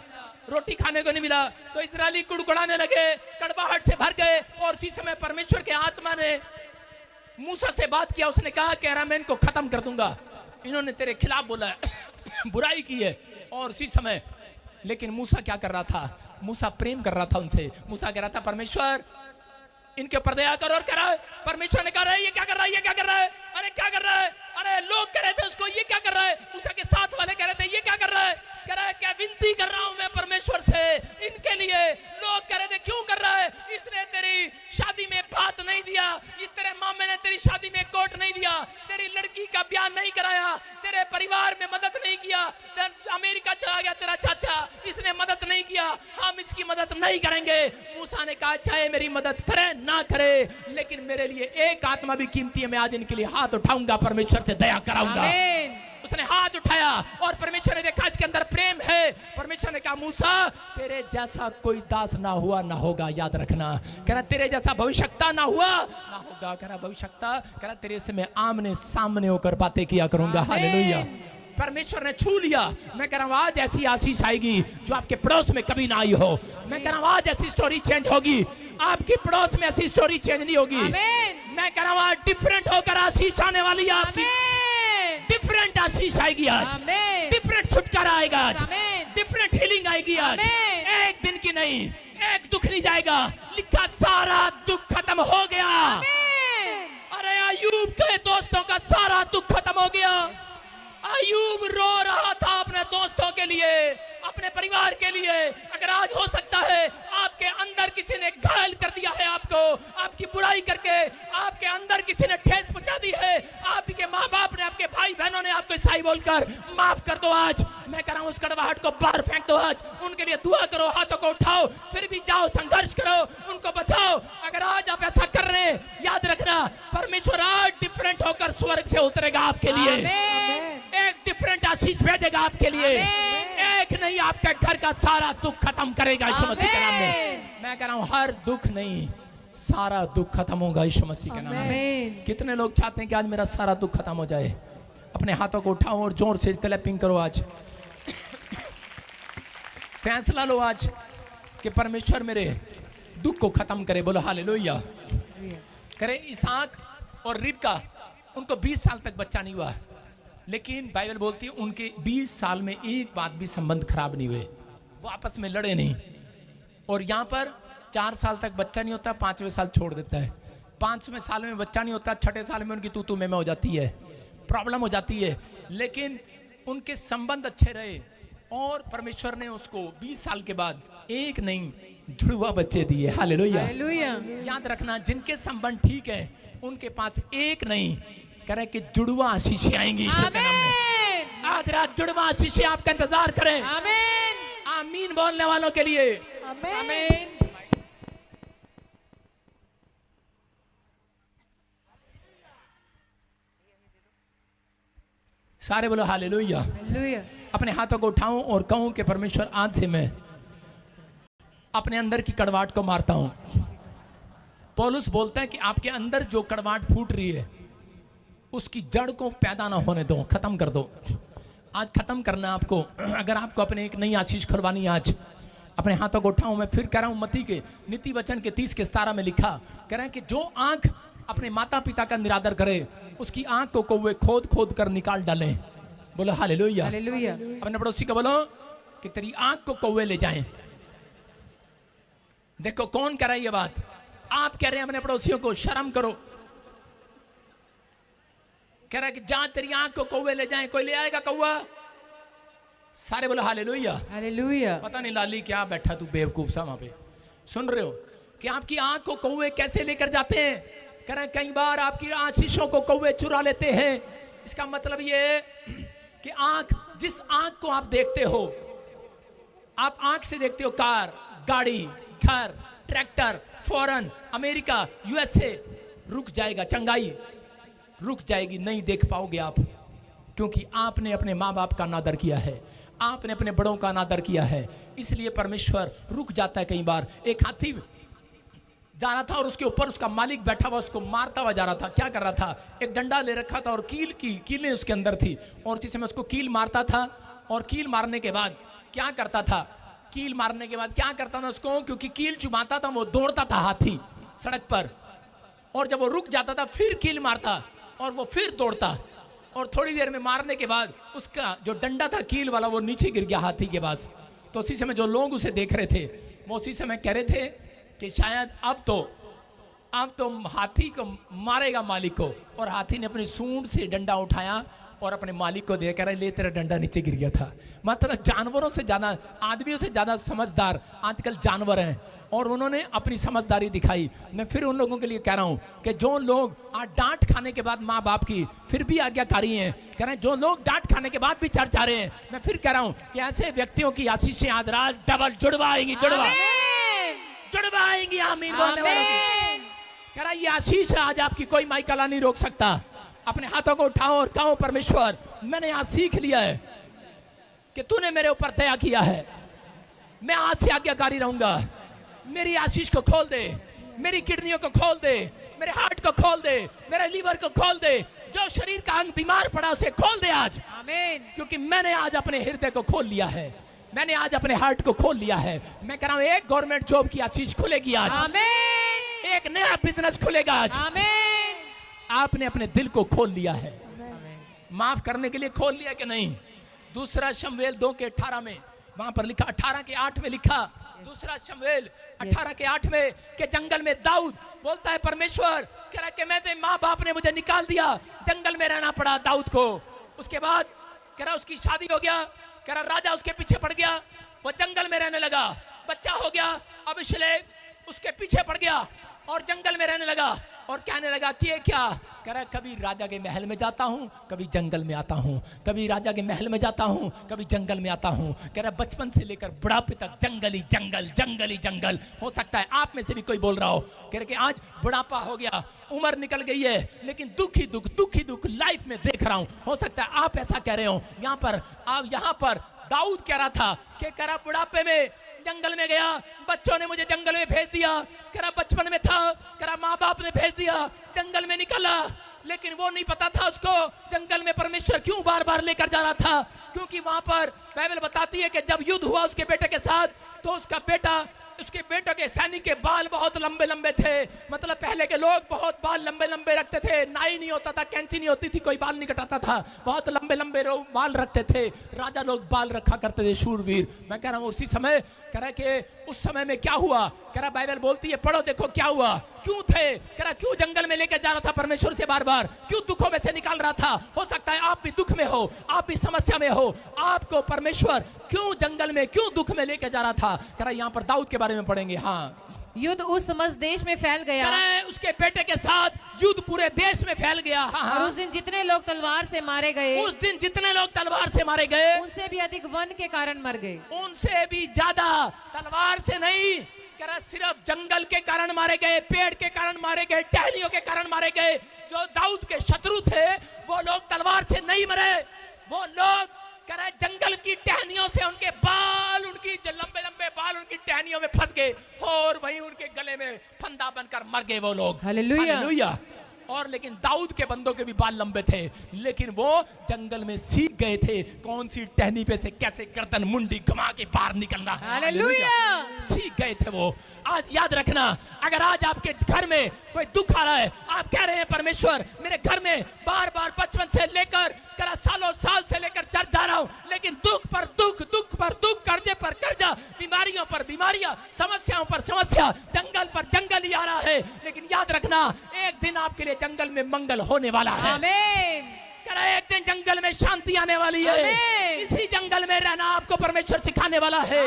रोटी खाने को नहीं मिला, तो इजरायली कुड़कुड़ाने लगे, कड़वाहट से भर गए। और उसी समय परमेश्वर के आत्मा ने मूसा से बात किया। उसने कहा कि मैं इनको खत्म कर दूंगा, इन्होंने तेरे खिलाफ बोला है, बुराई की है। और उसी समय लेकिन मूसा क्या कर रहा था? मूसा प्रेम कर रहा था उनसे। मूसा कह रहा था परमेश्वर इनके ऊपर दया करो, और कह रहा है परमेश्वर ने कहा ये क्या कर रहा है, ये क्या कर रहा है, अरे क्या कर रहा है, अरे लोग कह रहे थे उसको ये क्या कर रहा है, मूसा के साथ वाले कह रहे थे ये क्या कर रहा है, कह रहा है क्या विनती कर रहा हूं मैं परमेश्वर से इनके लिए। लोग कह रहे थे क्यों कर रहा है, इसने तेरी शादी में भात नहीं दिया, इस तेरे मामे ने तेरी शादी में कोट नहीं दिया, तेरी लड़की का ब्याह नहीं कराया, तेरे परिवार में मदद नहीं किया, अमेरिका चला गया तेरा चाचा, इसने मदद नहीं किया, हम इसकी मदद नहीं करेंगे। मूसा ने कहा चाहे मेरी मदद करे ना करे, लेकिन मेरे लिए एक आत्मा भी कीमती है, मैं आज इनके लिए हाथ उठाऊंगा, परमेश्वर से दया कराऊंगा। उसने हाथ उठाया और परमेश्वर ने देखा इसके अंदर प्रेम है। परमेश्वर ने कहा मूसा तेरे जैसा कोई दास ना हुआ ना होगा, याद रखना। कह रहा तेरे जैसा भविष्यवक्ता ना हुआ ना होगा, कह रहा भविष्यवक्ता, कह रहा तेरे से मैं आमने सामने होकर बातें किया करूंगा। हालेलुया। परमेश्वर ने छू लिया। मैं कह रहा हूँ आज ऐसी आशीष आएगी जो आपके पड़ोस में कभी ना आई हो। मैं कह रहा हूँ आज ऐसी स्टोरी चेंज होगी, आपकी पड़ोस में ऐसी स्टोरी चेंज नहीं होगी। मैं कह रहा हूँ आज डिफरेंट होकर आशीष आने वाली है आपकी, डिफरेंट आशीष आएगी आज, डिफरेंट छुटकारा आएगा आज, डिफरेंट हीलिंग आएगी आज। एक दिन की नहीं, एक दुख नहीं जाएगा, लिखा सारा दुख खत्म हो गया। अरे अय्यूब के दोस्तों का सारा दुख खत्म हो गया। अय्यूब रो रहा था अपने दोस्तों के लिए, अपने परिवार के लिए। अगर आज हो सकता है आपके अंदर किसी ने घायल कर दिया है आपको, आपकी बुराई करके आपके अंदर किसी ने ठेस पहुंचा दी है, आपके माँ बाप ने, आपके भाई बहनों ने आपको ईसाई बोलकर, माफ कर दो आज। मैं कह रहा हूँ उस कड़वाहट को बाहर फेंक दो आज, उनके लिए दुआ करो, हाथों को उठाओ, फिर भी जाओ संघर्ष करो, उनको बचाओ। अगर आज आप ऐसा कर रहे हैं, याद रखना परमेश्वर आज डिफरेंट होकर स्वर्ग से उतरेगा आपके लिए, एक डिफरेंट आशीष भेजेगा आपके लिए। एक नहीं, आपके घर का सारा दुख खत्म करेगा यीशु मसीह के नाम में। मैं कह रहा हूँ हर दुख नहीं, सारा दुख खत्म होगा यीशु मसीह के नाम में। कितने लोग चाहते हैं कि आज मेरा सारा दुख खत्म हो जाए? अपने हाथों को उठाओ और जोर से क्लैपिंग करो। आज फैसला लो आज कि परमेश्वर मेरे दुख को खत्म करे। बोलो हालेलुया। करे इसहाक और रिबका, उनको 20 साल तक बच्चा नहीं हुआ। लेकिन बाइबल बोलती है उनके 20 साल में एक बात भी संबंध खराब नहीं हुए, वो आपस में लड़े नहीं। और यहाँ पर 4 साल तक बच्चा नहीं होता, 5वें साल छोड़ देता है। 5वें साल में बच्चा नहीं होता, 6ठे साल में उनकी तू मैं हो जाती है, प्रॉब्लम हो जाती है। लेकिन उनके संबंध अच्छे रहे और परमेश्वर ने उसको 20 साल के बाद एक नहीं जुड़वा बच्चे दिए। हालेलुया। हालेलुया। याद रखना, जिनके संबंध ठीक है उनके पास एक नहीं, कह रहे कि जुड़वा आशीषें आएंगी यीशु के नाम में। आमीन। आज रात जुड़वा आशीषें आपका इंतजार करें। आमीन। आमीन बोलने वालों के लिए आमीन। सारे बोलो हालेलुया। हालेलुया। अपने हाथों को उठाऊं और कहूं कि परमेश्वर आज से मैं अपने अंदर की कड़वाहट को मारता हूं। पौलुस बोलता है कि आपके अंदर जो कड़वाहट फूट रही है उसकी जड़ को पैदा ना होने दो, खत्म कर दो। आज खत्म करना आपको। अगर आपको अपने एक नई आशीष खुलवानी है, आज अपने हाथों को उठाऊं। मैं फिर कह रहा हूं, मत्ती के नीति वचन के 30 के 17 में लिखा, कह रहे हैं कि जो आंख अपने माता पिता का निरादर करे उसकी आंख को कौवे खोद खोद कर निकाल डालें। बोलो हालेलुया। हालेलुया। अपने पड़ोसी को बोलो कि तेरी आंख को कौवे ले जाएं। देखो कौन कह रहा है ये बात? आप कह रहे हैं अपने पड़ोसियों को, शर्म करो। कह रहा है कि जहां तेरी आंख को कौवे ले जाएं, कोई ले आएगा कौवा? सारे बोलो हालेलुया। हालेलुया। पता नहीं लाली क्या बैठा तू बेवकूफ सा वहां पे, सुन रहे हो कि आपकी आंख को कौवे कैसे लेकर जाते हैं? कह रहे हैं कई बार आपकी आशीषों को कौवे चुरा लेते हैं। इसका मतलब ये है कि आंख, जिस आंख को आप देखते हो, आप आंख से देखते हो कार, गाड़ी, घर, ट्रैक्टर, फॉरेन, अमेरिका, यूएसए, रुक जाएगा, चंगाई रुक जाएगी, नहीं देख पाओगे आप, क्योंकि आपने अपने माँ बाप का अनादर किया है, आपने अपने बड़ों का अनादर किया है। इसलिए परमेश्वर रुक जाता है। कई बार एक हाथी जा रहा था और उसके ऊपर उसका मालिक बैठा हुआ उसको मारता हुआ जा रहा था। क्या कर रहा था? एक डंडा ले रखा था और कीलें उसके अंदर थी, और इसी समय उसको कील मारता था। और कील मारने के बाद क्या करता था? कील मारने के बाद क्या करता था उसको, क्योंकि कील चुभाता था, वो दौड़ता था हाथी सड़क पर, और जब वो रुक जाता था फिर कील मारता और वो फिर दौड़ता, और थोड़ी देर में मारने के बाद उसका जो डंडा था कील वाला वो नीचे गिर गया हाथी के पास। तो उसी समय जो लोग उसे देख रहे थे वो उसी समय कह रहे थे कि शायद अब तो हाथी को मारेगा मालिक को। और हाथी ने अपनी सूंड से डंडा उठाया और अपने मालिक को दे, कह रहा ले तेरा डंडा नीचे गिर गया था। मतलब जानवरों से ज़्यादा, आदमियों से ज़्यादा समझदार आजकल जानवर हैं, और उन्होंने अपनी समझदारी दिखाई। मैं फिर उन लोगों के लिए कह रहा हूँ कि जो लोग आज डांट खाने के बाद माँ बाप की फिर भी आज्ञाकारी हैं, कह रहे हैं जो लोग डांट खाने के बाद भी चर्च जा रहे हैं, मैं फिर कह रहा हूँ कि ऐसे व्यक्तियों की आशीषें आज रात डबल जुड़वा आएंगी, जुड़वा आएंगी। आमीन बोलने वालों की। कह रहा ये आशीष आज आपकी कोई माइकला नहीं रोक सकता। अपने हाथों को उठाओ और कहो परमेश्वर मैंने आज सीख लिया है कि तूने मेरे ऊपर दया किया है, मैं आज से आज्ञाकारी रहूंगा। मेरी आशीष को खोल दे, मेरी किडनियों को खोल दे, मेरे हार्ट को खोल दे, मेरे लीवर को खोल दे, जो शरीर का अंग बीमार पड़ा उसे खोल दे आज। आमीन। क्योंकि मैंने आज अपने हृदय को खोल लिया है, मैंने आज अपने हार्ट को खोल लिया है। मैं कह रहा हूं एक गवर्नमेंट जॉब की आशीष खुलेगी आज, आमीन। एक नया बिजनेस खुलेगा आज। आमीन। आपने अपने दिल को खोल लिया है, माफ करने के लिए खोल लिया कि नहीं? दूसरा शमूएल 2 के 18 में वहां पर लिखा, 18 के 8 में लिखा, दूसरा शमूएल 18 के 8 में कि जंगल में दाऊद बोलता है परमेश्वर कह रहा कि मेरे माँ बाप ने मुझे निकाल दिया, जंगल में रहना पड़ा दाऊद को। उसके बाद कह रहा उसकी शादी हो गया, कह रहा राजा उसके पीछे पड़ गया, वो जंगल में रहने लगा, बच्चा हो गया, अभिषेक उसके पीछे पड़ गया और जंगल में रहने लगा और कहने लगा कि ये क्या? कह रहा कभी राजा के महल में जाता हूँ, कभी जंगल में आता हूँ, कभी राजा के महल में जाता हूँ, कभी जंगल में आता हूँ। कह रहा बचपन से लेकर बुढ़ापे तक जंगल ही जंगल, जंगल ही जंगल। हो सकता है आप में से भी कोई बोल रहा हो, कह रहे कि आज बुढ़ापा हो गया, उम्र निकल गई है, लेकिन दुख ही दुख लाइफ में देख रहा हूँ। हो सकता है आप ऐसा कह रहे हो। यहाँ पर दाऊद कह रहा था कि कह रहा बुढ़ापे में जंगल में गया, बच्चों ने मुझे जंगल में भेज दिया, कह रहा बचपन में था, कह रहा माँ बाप ने भेज दिया, जंगल में निकला, लेकिन वो नहीं पता था उसको जंगल में परमेश्वर क्यों बार बार लेकर जा रहा था। क्योंकि वहां पर बाइबल बताती है कि जब युद्ध हुआ उसके बेटे के साथ, तो उसका बेटा उसके बेटों के सैनिक के बाल बहुत लंबे लंबे थे। मतलब पहले के लोग बहुत बाल लंबे लंबे रखते थे, नाई नहीं होता था, कैंची नहीं होती थी, कोई बाल नहीं कटाता था, बहुत लंबे लंबे बाल रखते थे। राजा लोग बाल रखा करते थे, शूरवीर। मैं कह रहा हूँ उसी समय, कह रहा कि उस समय में क्या हुआ, कह रहा बाइबल बोलती है, पढ़ो देखो क्या हुआ, क्यों थे, कह रहा क्यों जंगल में लेकर जा रहा था परमेश्वर से बार बार, क्यों दुखों में से निकाल रहा था। हो सकता है आप भी दुख में हो, आप भी समस्या में हो, आपको परमेश्वर क्यों जंगल में, क्यों दुख में लेकर जा रहा था। कह रहा यहाँ पर दाऊद के बारे में पढ़ेंगे। हाँ, युद्ध उस समस्त देश में फैल गया, उसके बेटे के साथ युद्ध पूरे देश में फैल गया। हाँ, और उस दिन जितने लोग तलवार से मारे गए, उस दिन जितने लोग तलवार से मारे गए, उनसे भी अधिक वन के कारण मर गए। उनसे भी ज्यादा तलवार से नहीं, कह रहा सिर्फ जंगल के कारण मारे गए, पेड़ के कारण मारे गए, टहनियों के कारण मारे गए। जो दाऊद के शत्रु थे वो लोग तलवार से नहीं मरे, वो लोग कह रहे जंगल की टहनियों से उनके बाल, उनकी जो लंबे लंबे बाल उनकी टहनियों में फंस गए और वहीं उनके गले में फंदा बनकर मर गए वो लोग। हालेलुया। हालेलुया। और लेकिन दाऊद के बंदों के भी बाल लंबे थे, लेकिन वो जंगल में सीख गए थे कौन सी टहनी पे से कैसे गर्दन मुंडी घुमा के बाहर निकलना है। हालेलुया। सीख गए थे वो। आज याद रखना, अगर आज आपके घर में कोई दुख आ रहा है, आप कह रहे हैं परमेश्वर मेरे घर में बार बार बचपन से लेकर सालों साल से लेकर चढ़ जा रहा हूं, लेकिन दुख पर दुख, दुख पर दुख, कर्जे पर कर्जा, बीमारियों पर बीमारियां, समस्याओं पर समस्या, जंगल पर जंगल ही आ रहा है। लेकिन याद रखना एक दिन आपके लिए जंगल में मंगल होने वाला है। आमीन। एक दिन जंगल में शांति आने वाली है। इसी जंगल में रहना आपको परमेश्वर सिखाने वाला है।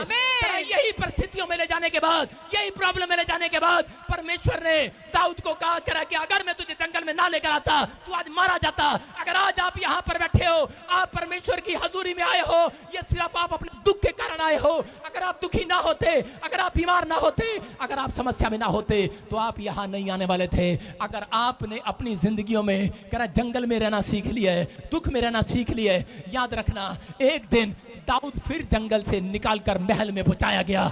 यही परिस्थितियों में ले जाने के बाद, यही प्रॉब्लम में ले जाने के बाद परमेश्वर ने दाऊद को कहा करा कि अगर मैं तुझे जंगल में ना लेकर आता तू आज मारा जाता। अगर आज आप यहाँ पर बैठे हो, आप परमेश्वर की हजूरी में आए हो, ये सिर्फ आप अपने दुख के कारण आए हो। अगर आप दुखी ना होते, अगर आप बीमार ना होते, अगर आप समस्या में ना होते तो आप यहाँ नहीं आने वाले थे। अगर आपने अपनी जिंदगियों में करा जंगल में रहना सीख लिया, दुख में रहना सीख लिया, याद रखना एक दिन दाऊद फिर जंगल से निकालकर महल में पहुंचाया गया।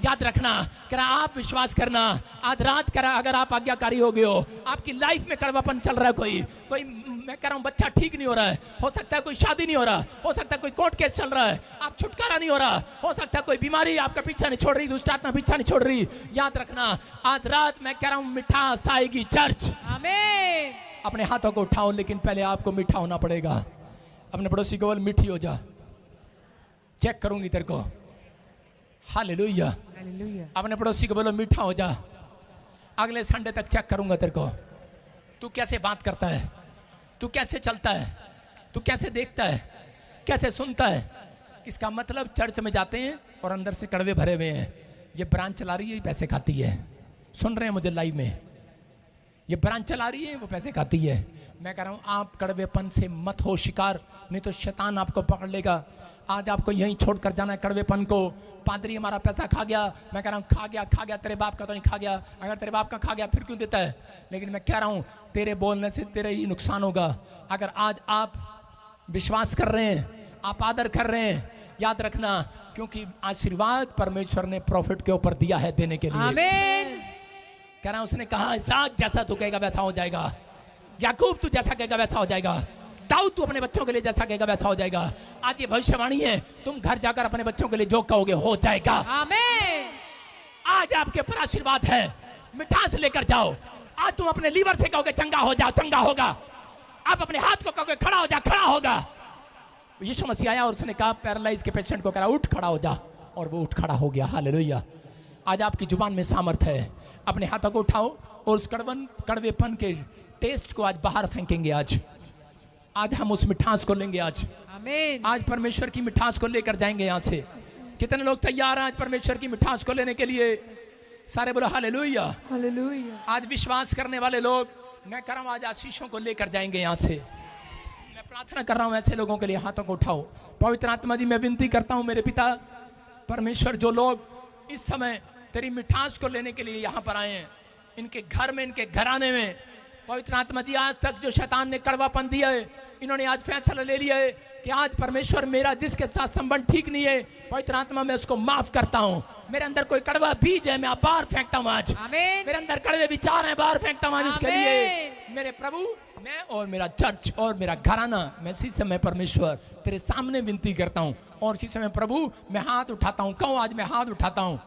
याद रखना, करा आप विश्वास करना, आज रात करा अगर आप आज्ञाकारी हो गए हो, आपकी लाइफ में कड़वापन चल रहा है, कोई मैं कह रहा हूं बच्चा ठीक नहीं हो रहा है, हो सकता है कोई शादी नहीं हो रहा, हो सकता है कोई कोर्ट केस चल रहा है, आप छुटकारा नहीं हो रहा, हो सकता है कोई बीमारी आपका पीछा नहीं छोड़ रही, दुष्ट आत्मा पीछा नहीं छोड़ रही। याद रखना आज रात मैं कह रहा हूं मिठास आएगी चर्च। आमीन। अपने हाथों को उठाओ, लेकिन पहले आपको मीठा होना पड़ेगा। अपने पड़ोसी को बोल मीठी हो जा, चेक करूंगी तेरे को। हालेलुया। अपने पड़ोसी को बोलो मीठा हो जा, अगले संडे तक चेक करूंगा तेरे को, तू कैसे बात करता है, तू कैसे चलता है, तू कैसे देखता है, कैसे सुनता है। इसका मतलब चर्च में जाते हैं और अंदर से कड़वे भरे हुए हैं। ये ब्रांच चला रही है, पैसे खाती है। सुन रहे हैं मुझे लाइव में, ये ब्रांच चला रही है, वो पैसे खाती है। मैं कह रहा हूँ आप कड़वेपन से मत हो शिकार, नहीं तो शैतान आपको पकड़ लेगा। आज आपको यहीं छोड़कर जाना है कड़वेपन को। पादरी हमारा पैसा खा गया, मैं कह रहा हूँ खा गया, तेरे बाप का तो नहीं खा गया। अगर तेरे बाप का खा गया फिर क्यों देता है? लेकिन मैं कह रहा हूँ तेरे बोलने से तेरे ही नुकसान होगा। अगर आज आप विश्वास कर रहे हैं, आप आदर कर रहे हैं, याद रखना, क्योंकि आशीर्वाद परमेश्वर ने प्रॉफिट के ऊपर दिया है देने के लिए। आमीन। कह रहा उसने कहा इसहाक जैसा तू कहेगा वैसा हो जाएगा, याकूब तू जैसा कहेगा वैसा हो जाएगा, दाऊद तू अपने बच्चों के लिए जैसा कहेगा वैसा हो जाएगा। आज ये भविष्यवाणी है, तुम घर जाकर अपने बच्चों के लिए जो कहोगे हो जाएगा। आमीन। आज आपके ऊपर आशीर्वाद है, मिठास लेकर जाओ। आज तुम अपने लीवर से कहोगे चंगा हो जा, चंगा होगा। आप अपने हाथ को कहोगे खड़ा हो जा, खड़ा होगा। यीशु मसीह आया और उसने कहा पैरालाइज के पेशेंट को कहा उठ खड़ा हो जा, और वो उठ खड़ा हो गया। हालेलुया। आज आपकी जुबान में सामर्थ है। अपने हाथों को उठाओ और उस कड़वेपन के टेस्ट को आज बाहर फेंकेंगे। आज हम उस मिठास को लेंगे। आमीन। आज परमेश्वर की मिठास को लेकर जाएंगे यहाँ से। कितने लोग तैयार हैं आज परमेश्वर की मिठास को लेने के लिए? सारे बोलो हालेलुया। हालेलुया। आज विश्वास करने वाले लोग, मैं कर रहा हूँ आज आशीषों को लेकर जाएंगे यहाँ से। मैं प्रार्थना कर रहा हूँ ऐसे लोगों के लिए, हाथों को उठाओ। पवित्र आत्मा जी मैं विनती करता हूँ मेरे पिता परमेश्वर, जो लोग इस समय तेरी मिठास को लेने के लिए यहाँ पर आए हैं, इनके घर में, इनके घराने में, पवित्र आत्मा जी आज तक जो शैतान ने कड़वापन दिया है, इन्होंने आज फैसला ले लिया है कि आज परमेश्वर मेरा जिसके साथ संबंध ठीक नहीं है, पवित्र आत्मा मैं उसको माफ करता हूँ। मेरे अंदर कोई कड़वा बीज है, मैं बाहर फेंकता हूँ आज। मेरे अंदर कड़वे विचार हैं, बाहर फेंकता हूँ आज उसके लिए। मेरे प्रभु, मैं और मेरा चर्च और मेरा घराना, मैं इसी समय परमेश्वर तेरे सामने विनती करता हूँ। और इसी समय प्रभु मैं हाथ उठाता हूँ। कहो आज मैं हाथ उठाता हूँ।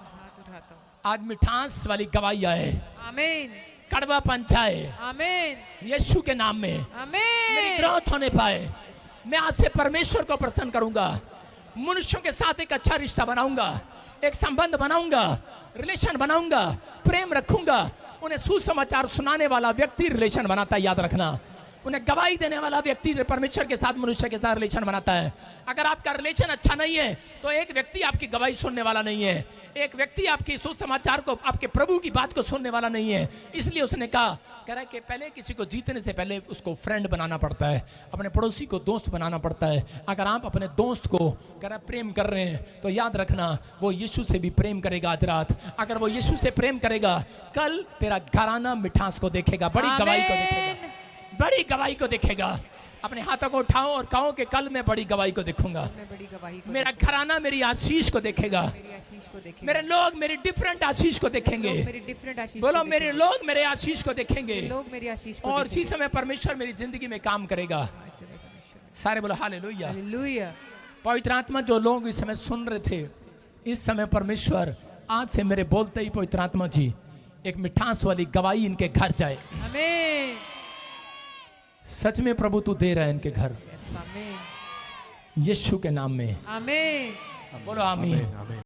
आज मिठास वाली गवाही आए, आमीन, कड़वा पंचाए आमीन, यीशु के नाम में मेरी आमीन, ग्रोथ होने पाए। मैं आज से परमेश्वर को प्रसन्न करूंगा, मनुष्यों के साथ एक अच्छा रिश्ता बनाऊंगा, एक संबंध बनाऊंगा, रिलेशन बनाऊंगा, प्रेम रखूंगा। उन्हें सुसमाचार सुनाने वाला व्यक्ति रिलेशन बनाता है, याद रखना। उन्हें गवाही देने वाला व्यक्ति परमेश्वर के साथ, मनुष्य के साथ रिलेशन बनाता है। अगर आपका रिलेशन अच्छा नहीं है तो एक व्यक्ति आपकी गवाही सुनने वाला नहीं है, एक व्यक्ति आपकी सुसमाचार को, आपके प्रभु की बात को सुनने वाला नहीं है। इसलिए उसने कहा, कह रहा है कि पहले किसी को जीतने से पहले उसको फ्रेंड बनाना पड़ता है, अपने पड़ोसी को दोस्त बनाना पड़ता है। अगर आप अपने दोस्त को कह रहा प्रेम कर रहे हैं तो याद रखना वो यीशु से भी प्रेम करेगा आज रात। अगर वो यीशु से प्रेम करेगा, कल तेरा घराना मिठास को देखेगा, बड़ी गवाही को देखेगा, बड़ी गवाही को देखेगा। अपने हाथों को उठाओ और कहो कि कल मैं बड़ी गवाही को देखूंगा, मैं बड़ी गवाही को मेरा घराना मेरी आशीष को देखेगा, मेरी आशीष को देखेंगे, मेरे लोग मेरी डिफरेंट आशीष को देखेंगे। मेरी डिफरेंट आशीष बोलो को मेरे लोग मेरे आशीष को देखेंगे, देखेंगे, लोग मेरी आशीष को और इसी समय परमेश्वर मेरी जिंदगी में काम करेगा। सारे बोलो हालेलुया। हालेलुया। पवित्र आत्मा, जो लोग इस समय सुन रहे थे, इस समय परमेश्वर आज से मेरे बोलते ही पवित्र आत्मा जी एक मिठास वाली गवाही इनके घर जाए। आमीन, सच में प्रभु तू दे रहा है इनके घर, आमीन, यीशु के नाम में। आमीन। बोलो आमीन।